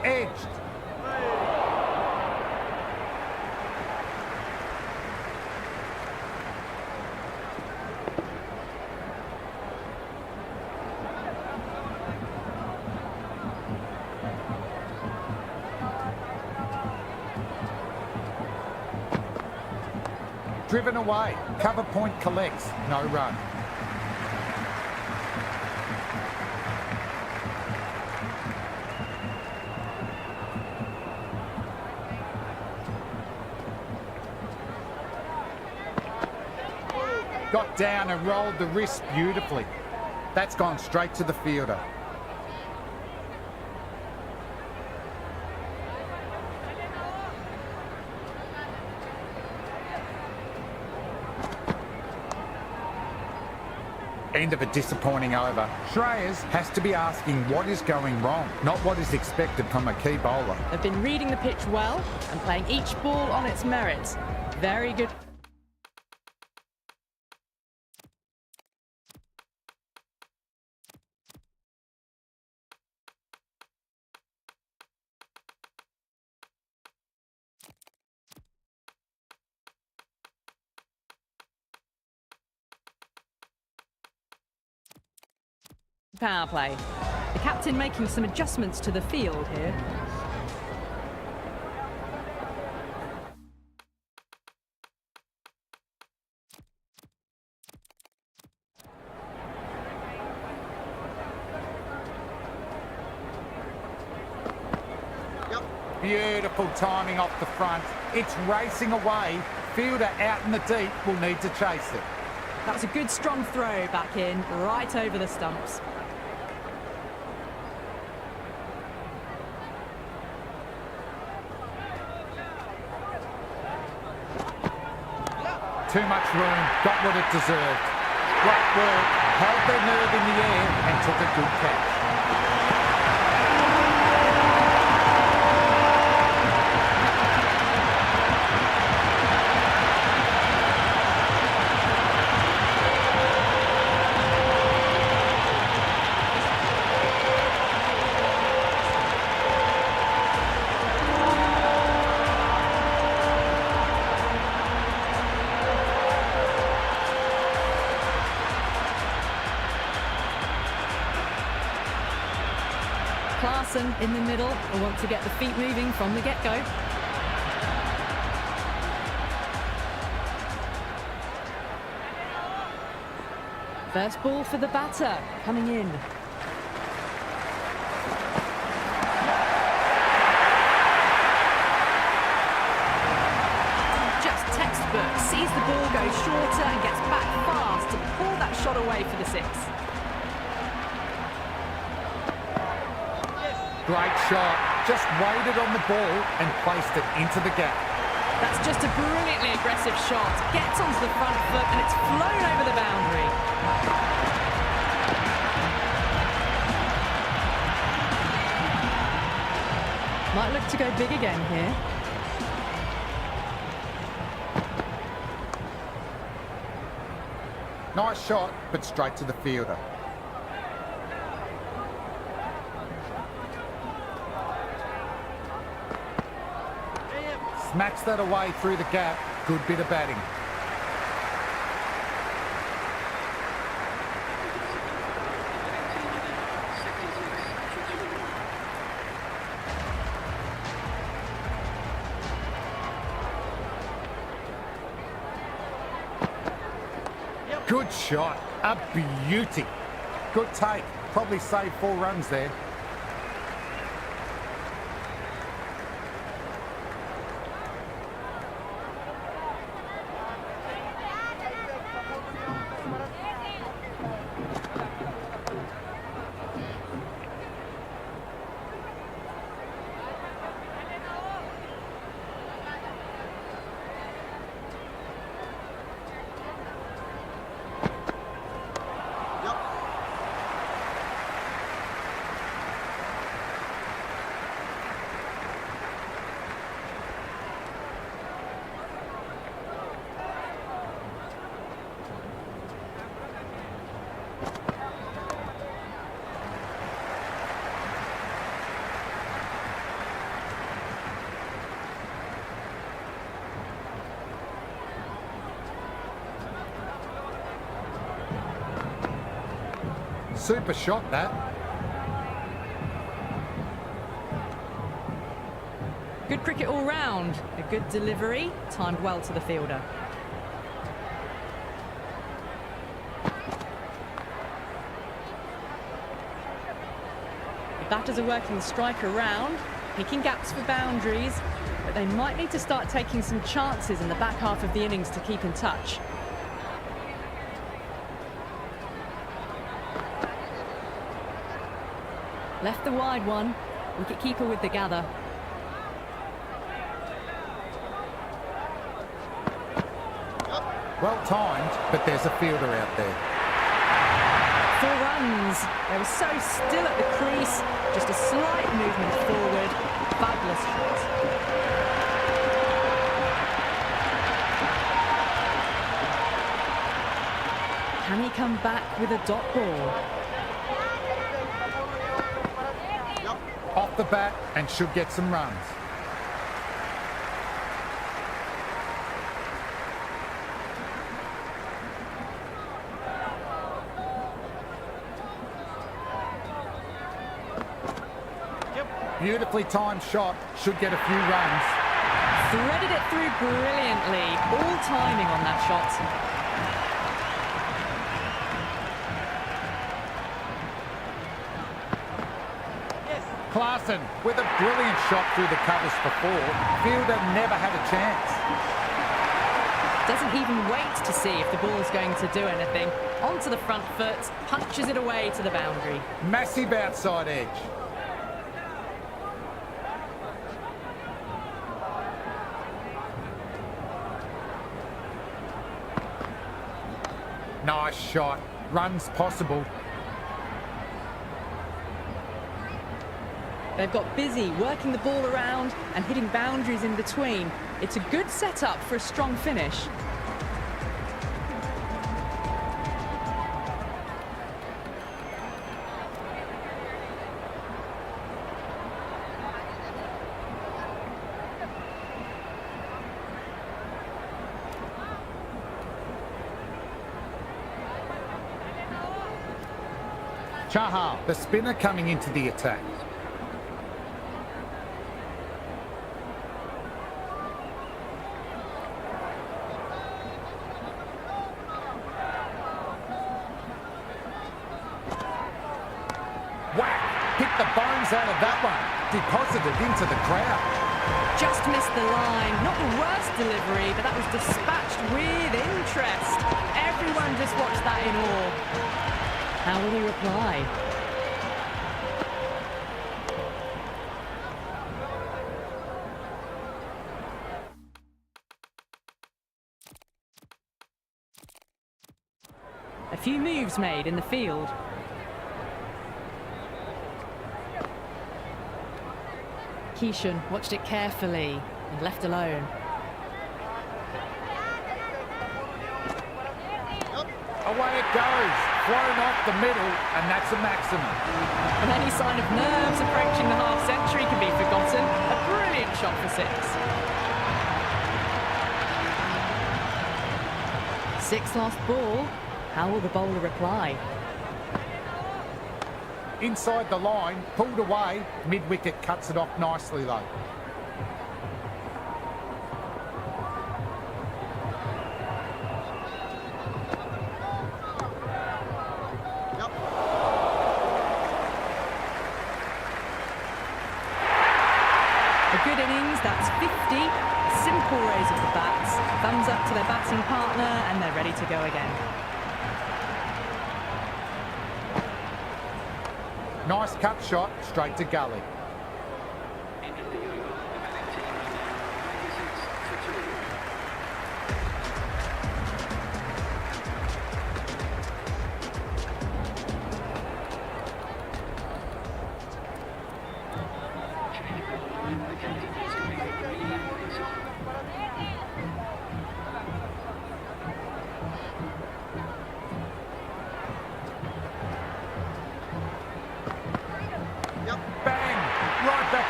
Speaker 1: Edged. Driven away, cover point collects, no run. Got down and rolled the wrist beautifully. That's gone straight to the fielder. End of a disappointing over. Shreyas has to be asking what is going wrong, not what is expected from a key bowler.
Speaker 2: They've been reading the pitch well and playing each ball on its merits. Very good. Power play. The captain making some adjustments to the field here.
Speaker 1: Beautiful timing off the front. It's racing away. Fielder out in the deep will need to chase it.
Speaker 2: That was a good strong throw back in, right over the stumps.
Speaker 1: Too much room, got what it deserved. Great work, held their nerve in the air and took a good catch.
Speaker 2: person in the middle will want to get the feet moving from the get-go. First ball for the batter, coming in. Just textbook, sees the ball go shorter and gets back fast to pull that shot away for the six.
Speaker 1: Great shot. Just waited on the ball and placed it into the gap.
Speaker 2: That's just a brilliantly aggressive shot. Gets onto the front foot and it's flown over the boundary. Might look to go big again here.
Speaker 1: Nice shot, but straight to the fielder. Smacks that away through the gap. Good bit of batting. Good shot. A beauty. Good take. Probably saved 4 runs there. Super shot, that.
Speaker 2: Good cricket all round. A good delivery, timed well to the fielder. The batters are working the striker round, picking gaps for boundaries, but they might need to start taking some chances in the back half of the innings to keep in touch. Left the wide one, wicket-keeper with the gather.
Speaker 1: Well timed, but there's a fielder out there.
Speaker 2: 4 runs. They were so still at the crease. Just a slight movement forward. Fabulous shot. Can he come back with a dot ball?
Speaker 1: Off the bat and should get some runs. Beautifully timed shot, should get a few runs.
Speaker 2: Threaded it through brilliantly. All timing on that shot.
Speaker 1: Clarkson with a brilliant shot through the covers before. Fielder never had a chance.
Speaker 2: Doesn't even wait to see if the ball's going to do anything. Onto the front foot, punches it away to the boundary.
Speaker 1: Massive outside edge. Nice shot. Runs possible.
Speaker 2: They've got busy working the ball around and hitting boundaries in between. It's a good setup for a strong finish.
Speaker 1: Chahal, the spinner, coming into the attack. comes out of that one, deposited into the crowd.
Speaker 2: Just missed the line. Not the worst delivery, but that was dispatched with interest. Everyone just watched that in awe. How will he reply? A few moves made in the field. Keishan watched it carefully and left alone.
Speaker 1: Away it goes, flown off the middle, and that's a maximum.
Speaker 2: And any sign of nerves approaching the half-century can be forgotten. A brilliant shot for six. Six lost ball. How will the bowler reply?
Speaker 1: Inside the line, pulled away, mid-wicket cuts it off nicely though.
Speaker 2: A good innings, that's 50. Simple raise of the bats. Thumbs up to their batting partner and they're ready to go again.
Speaker 1: Nice cut shot, straight to gully.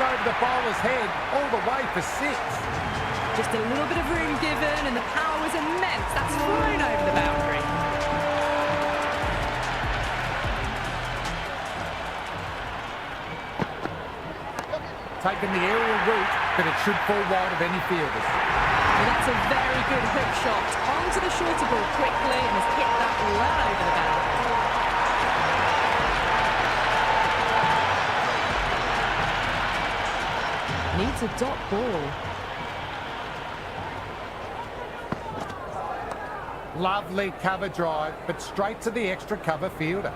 Speaker 1: Over the bowler's head, all the way for six.
Speaker 2: Just a little bit of room given and the power was immense. That's flown over the boundary.
Speaker 1: Taking the aerial route, but it should fall wide of any fielders.
Speaker 2: Well, that's a very good hook shot. Onto the shorter ball quickly and has hit that well over the boundary. Needs a dot ball.
Speaker 1: Lovely cover drive, but straight to the extra cover fielder.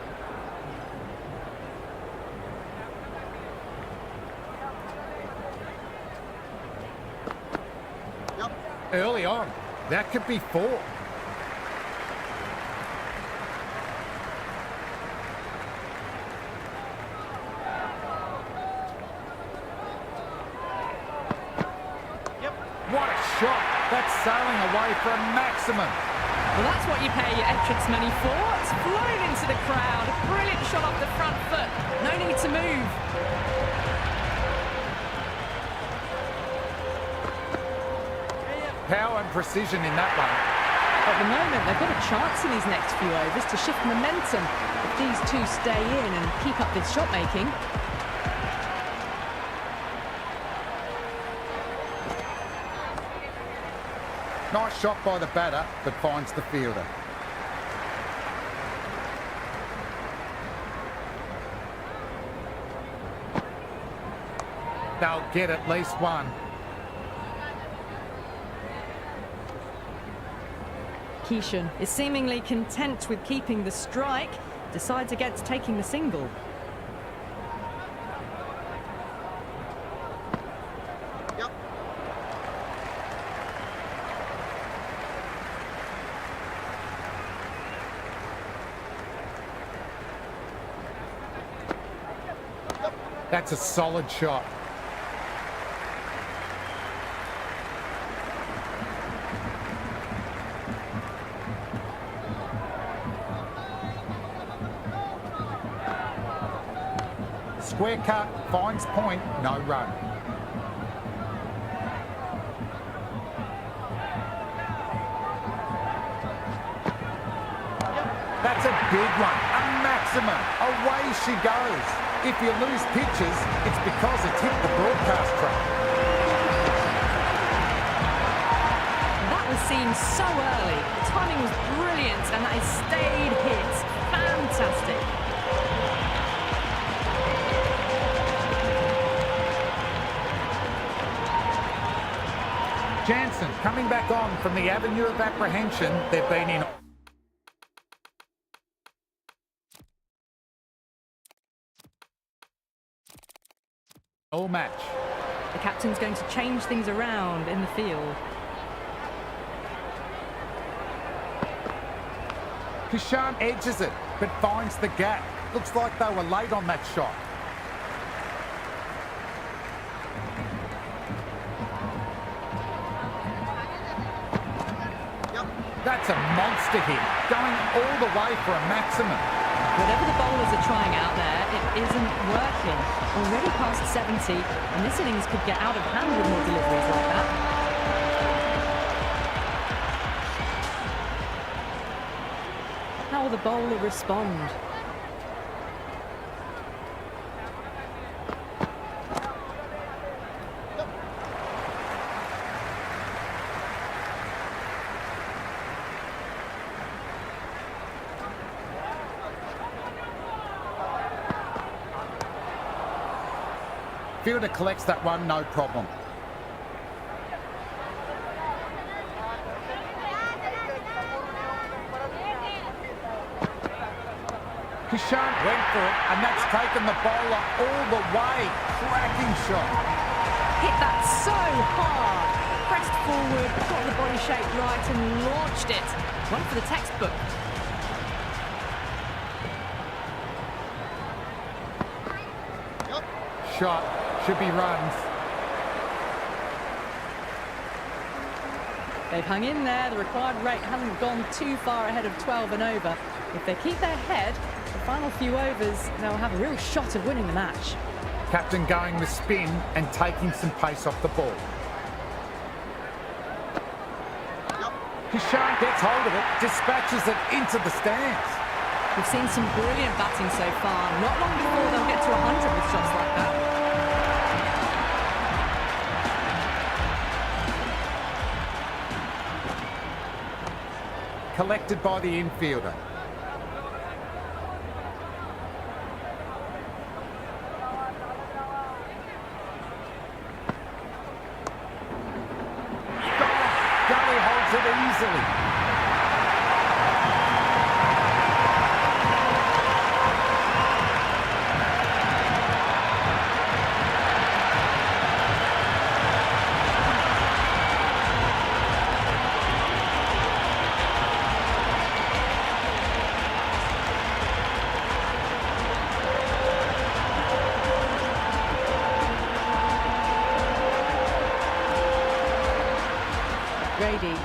Speaker 1: Early on, that could be four. What a shot! That's sailing away for a maximum.
Speaker 2: Well, that's what you pay your entrance money for. It's flown into the crowd. A brilliant shot off the front foot. No need to move.
Speaker 1: Power and precision in that one.
Speaker 2: At the moment, they've got a chance in these next few overs to shift momentum. If these two stay in and keep up this shot making.
Speaker 1: Nice shot by the batter, but finds the fielder. They'll get at least one.
Speaker 2: Keishan is seemingly content with keeping the strike, decides against taking the single.
Speaker 1: That's a solid shot. Square cut, finds point, no run. That's a big one, a maximum. Away she goes. If you lose pitches, it's because it's hit the broadcast track.
Speaker 2: That was seen so early. The timing was brilliant and that has stayed hit. Fantastic.
Speaker 1: Jansen coming back on from the avenue of apprehension they've been in all match.
Speaker 2: The captain's going to change things around in the field.
Speaker 1: Kishan edges it, but finds the gap. Looks like they were late on that shot. That's a monster hit, going all the way for a maximum.
Speaker 2: Whatever the bowlers are trying out there, it isn't working. Already past 70, and this innings could get out of hand with more deliveries like that. How will the bowler respond?
Speaker 1: Fielder collects that one, no problem. Kishan went for it, and that's taken the bowler all the way. Cracking shot.
Speaker 2: Hit that so hard. Pressed forward, got the body shape right and launched it. One for the textbook.
Speaker 1: Shot. Should be runs.
Speaker 2: They've hung in there. The required rate hasn't gone too far ahead of 12 and over. If they keep their head, the final few overs, they'll have a real shot of winning the match.
Speaker 1: Captain going with spin and taking some pace off the ball. Kishan gets hold of it, dispatches it into the stands.
Speaker 2: We've seen some brilliant batting so far. Not long before they'll get to 100 with shots like that.
Speaker 1: Collected by the infielder. Gandhi holds it easily.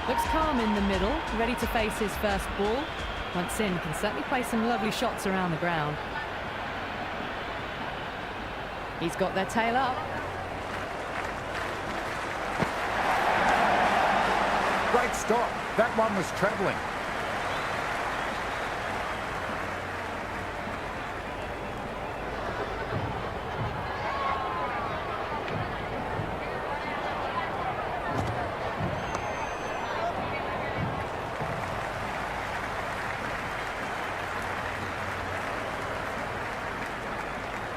Speaker 2: Looks calm in the middle, ready to face his first ball. Once in, can certainly play some lovely shots around the ground. He's got their tail up.
Speaker 1: Great stop. That one was travelling.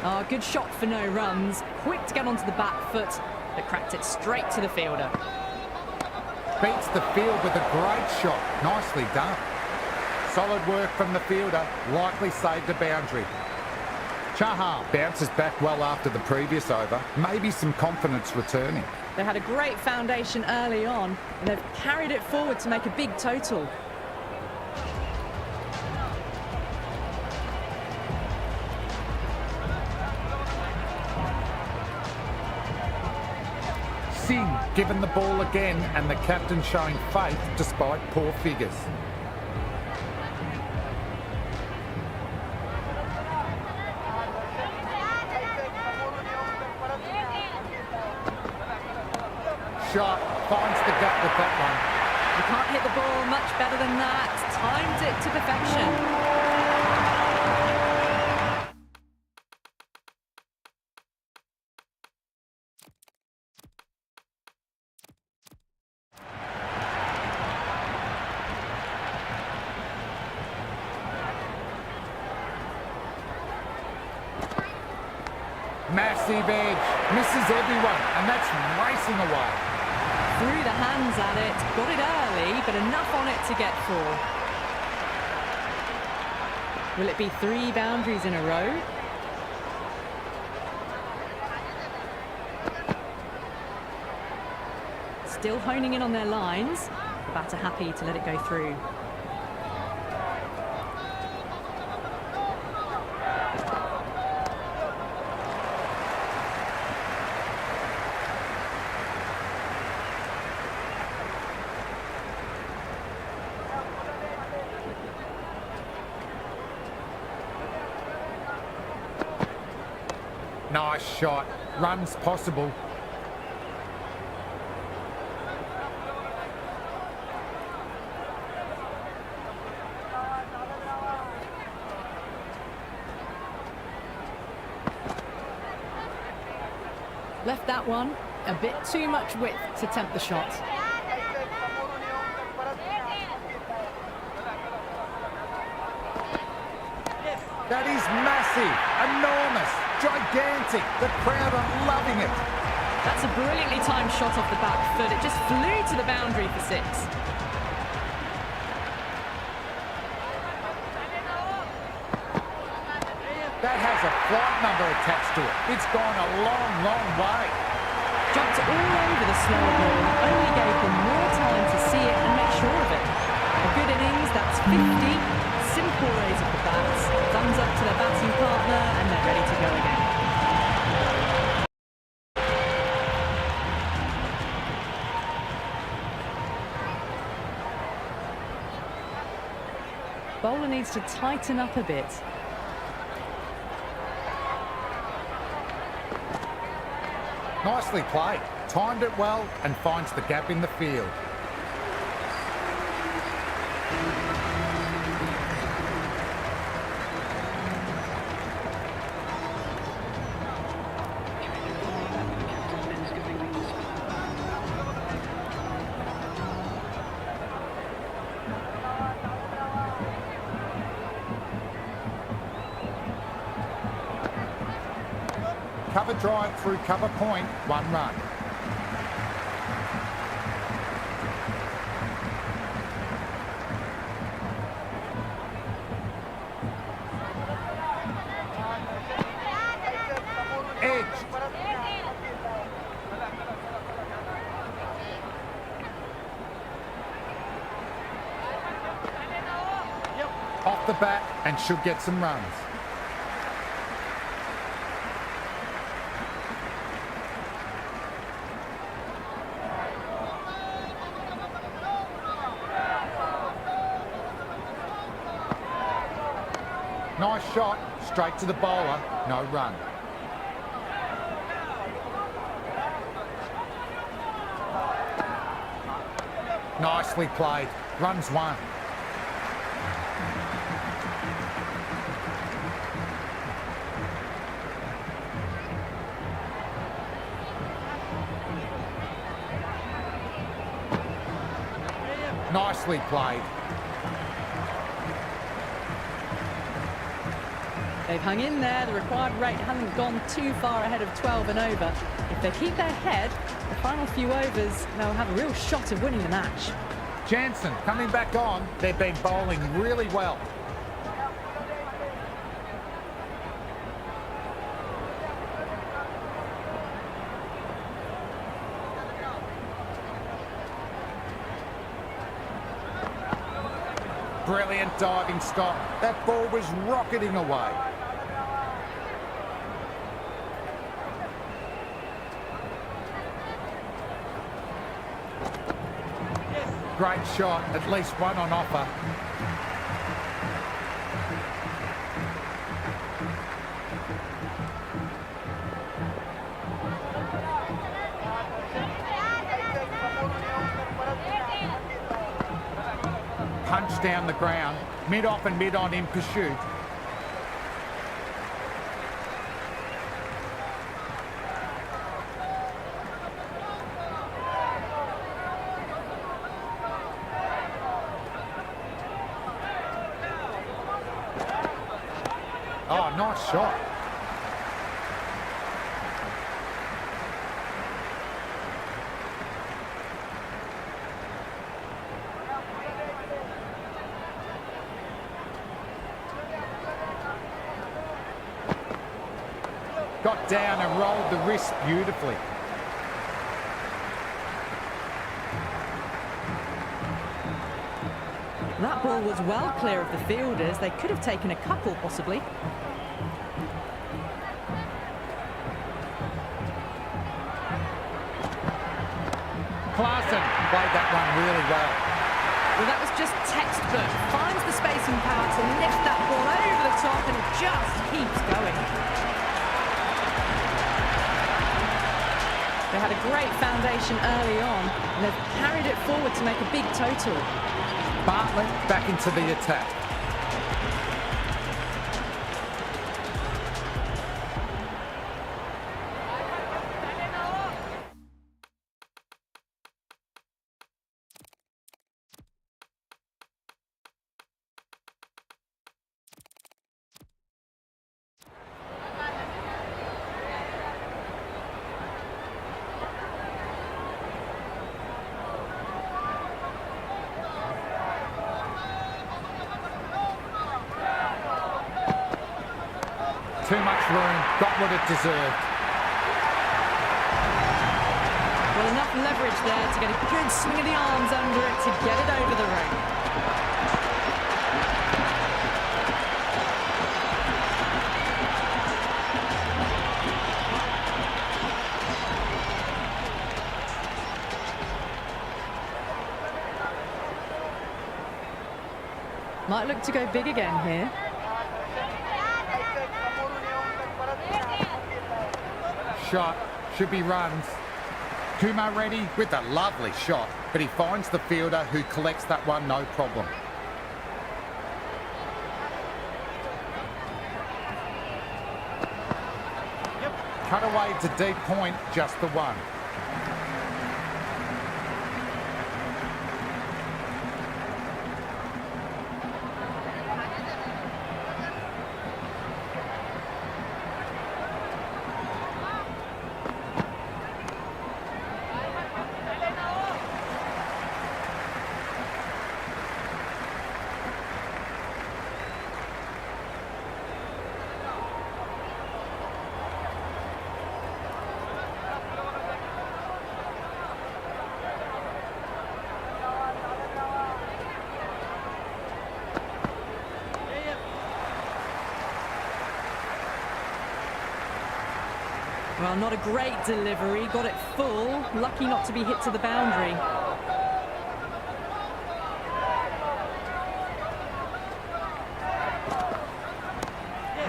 Speaker 2: Oh, good shot for no runs. Quick to get onto the back foot, but cracked it straight to the fielder.
Speaker 1: Beats the field with a great shot. Nicely done. Solid work from the fielder. Likely saved a boundary. Chahal bounces back well after the previous over. Maybe some confidence returning.
Speaker 2: They had a great foundation early on, and they've carried it forward to make a big total.
Speaker 1: Singh given the ball again, and the captain showing faith despite poor figures. Shot, finds the gut with that one.
Speaker 2: You can't hit the ball much better than that. Timed it to perfection. Massive edge, misses everyone, and that's racing away. threw the hands at it, got it early, but enough on it to get 4. Will it be 3 boundaries in a row? Still honing in on their lines. The batter happy to let it go through.
Speaker 1: Nice shot. Runs possible.
Speaker 2: Left that one a bit too much width to tempt the shot.
Speaker 1: That is massive, enormous, gigantic. The crowd are loving it.
Speaker 2: That's a brilliantly timed shot off the back foot. It just flew to the boundary for 6.
Speaker 1: That has a flight number attached to it. It's gone a long, long way.
Speaker 2: Jumped all over the slow ball, only gave them more time to see it and make sure of it. A good innings, that's 50. Simple raise of the bats, thumbs up to their batting partner, and they're ready to go again. Bowler needs to tighten up a bit.
Speaker 1: Nicely played. Timed it well and finds the gap in the field. Cover drive through cover point, 1 run. Edge. Off the bat and should get some runs. Nice shot, straight to the bowler, no run. Nicely played, runs 1. Nicely played.
Speaker 2: They've hung in there. The required rate hasn't gone too far ahead of 12 and over. If they keep their head, the final few overs, they'll have a real shot of winning the match.
Speaker 1: Jansen coming back on. They've been bowling really well. Brilliant diving stop. That ball was rocketing away. Great shot, at least 1 on offer. Punch down the ground, mid-off and mid-on in pursuit. Oh, nice shot. Got down and rolled the wrist beautifully.
Speaker 2: That ball was well clear of the fielders. They could have taken a couple, possibly.
Speaker 1: Klaasen played that one really well.
Speaker 2: Well, that was just textbook. Finds the space and power to lift that ball over the top, and it just keeps going. They had a great foundation early on, and they've carried it forward to make a big total.
Speaker 1: Bartlett back into the attack. Too much room, got what it deserved.
Speaker 2: Well, enough leverage there to get a good swing of the arms under it to get it over the rope. Might look to go big again here.
Speaker 1: Shot, should be runs. Kumar ready with a lovely shot, but he finds the fielder who collects that one no problem. Cut away to deep point, just the one.
Speaker 2: Well, not a great delivery, got it full, lucky not to be hit to the boundary.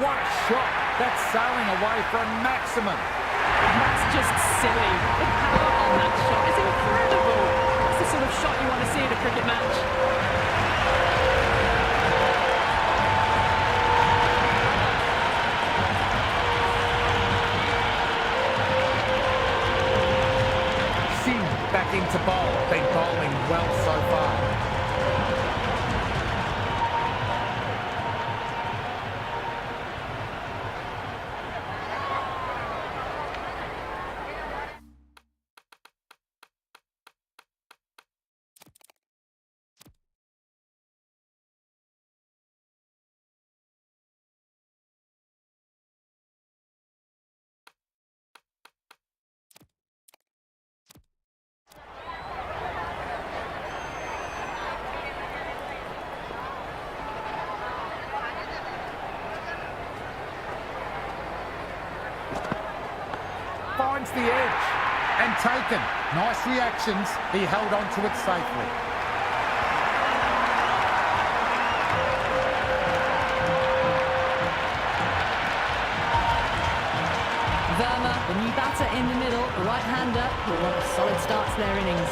Speaker 1: What a shot! That's sailing away for a maximum.
Speaker 2: That's just silly. The power on that shot is incredible. It's the sort of shot you want to see at a cricket match.
Speaker 1: Back into bowl, been bowling well so far. Finds the edge and taken. Nice reactions. He held on to it safely.
Speaker 2: Verma, the new batter in the middle, the right-hander, will want a solid start to their innings.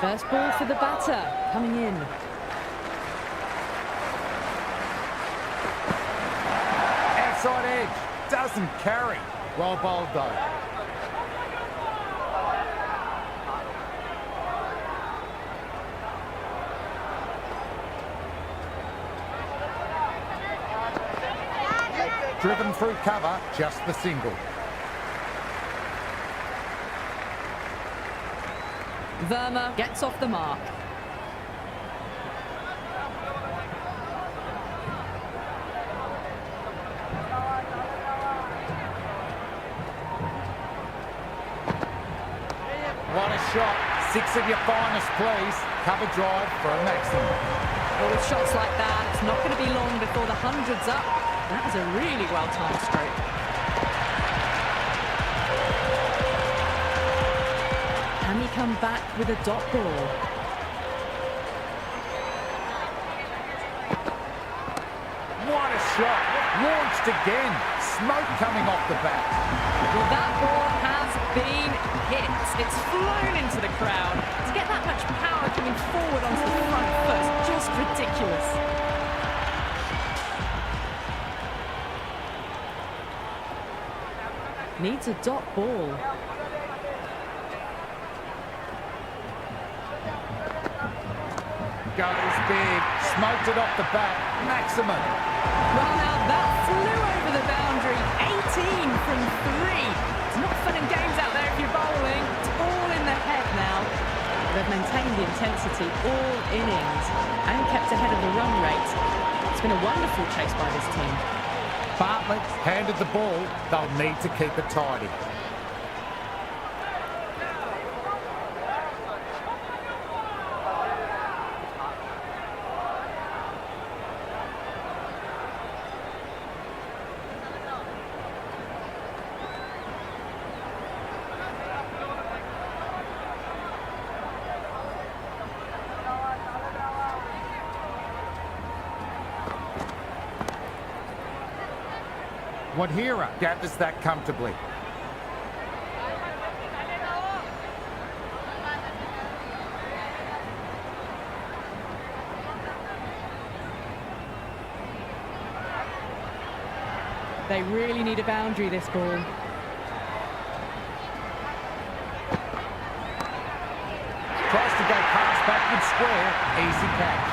Speaker 2: First ball for the batter, coming in.
Speaker 1: Outside edge, doesn't carry. Well bowled though. Driven through cover, just the single.
Speaker 2: Verma gets off the mark.
Speaker 1: 6 of your finest, please. Cover drive for a maximum.
Speaker 2: Well, with shots like that, it's not going to be long before the 100's up. That was a really well-timed stroke. Can he come back with a dot ball?
Speaker 1: What a shot. Launched again. Smoke coming off the bat.
Speaker 2: Well, that ball has been hit. It's flown into the crowd. To get that much power coming forward onto the front foot is just ridiculous. Needs a dot ball.
Speaker 1: Goes big. Smoked it off the bat. Maximum.
Speaker 2: Well, now that flew over the boundary. 18 from 3. It's not fun and games out there if you're bowling. It's all in the head now. They've maintained the intensity all innings and kept ahead of the run rate. It's been a wonderful chase by this team.
Speaker 1: Bartlett handed the ball. They'll need to keep it tidy. Wadhira gathers that comfortably.
Speaker 2: They really need a boundary, this ball.
Speaker 1: Tries to go past backward square. Easy catch.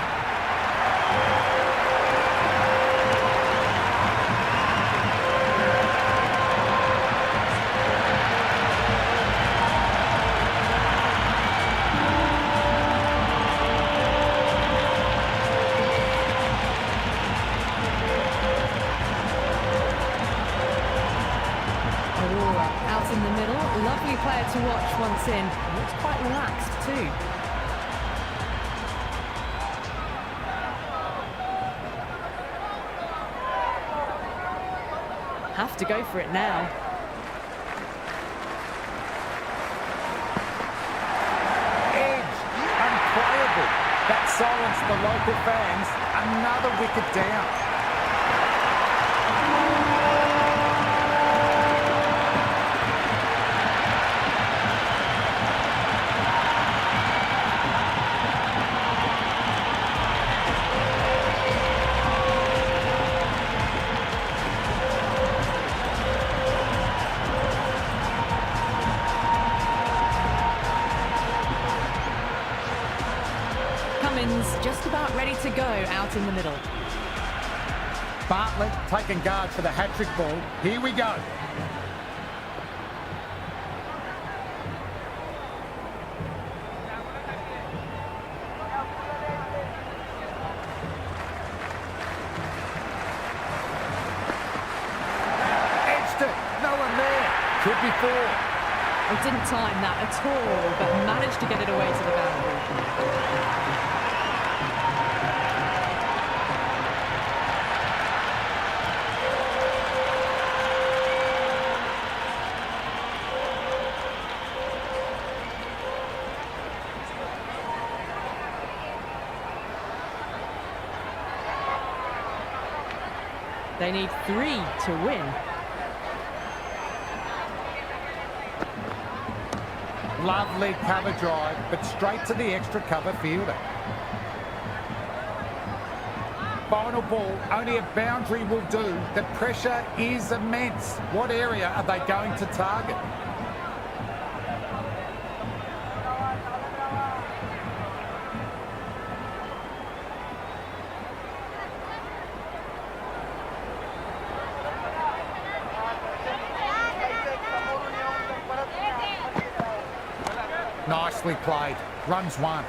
Speaker 2: Out in the middle, lovely player to watch once in. Looks quite relaxed too. Have to go for it now.
Speaker 1: Edge, unplayable. That silenced the local fans. Another wicket down.
Speaker 2: Just about ready to go out in the middle.
Speaker 1: Bartlett taking guard for the hat-trick ball. Here we go. Edged it. No one there. Could be 4.
Speaker 2: They didn't time that at all, but managed to get it away to the boundary. They need 3 to win.
Speaker 1: Lovely cover drive, but straight to the extra cover fielder. Final ball, only a boundary will do. The pressure is immense. What area are they going to target? Nicely played. Runs 1.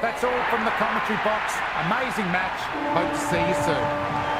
Speaker 1: That's all from the commentary box. Amazing match. Hope to see you soon.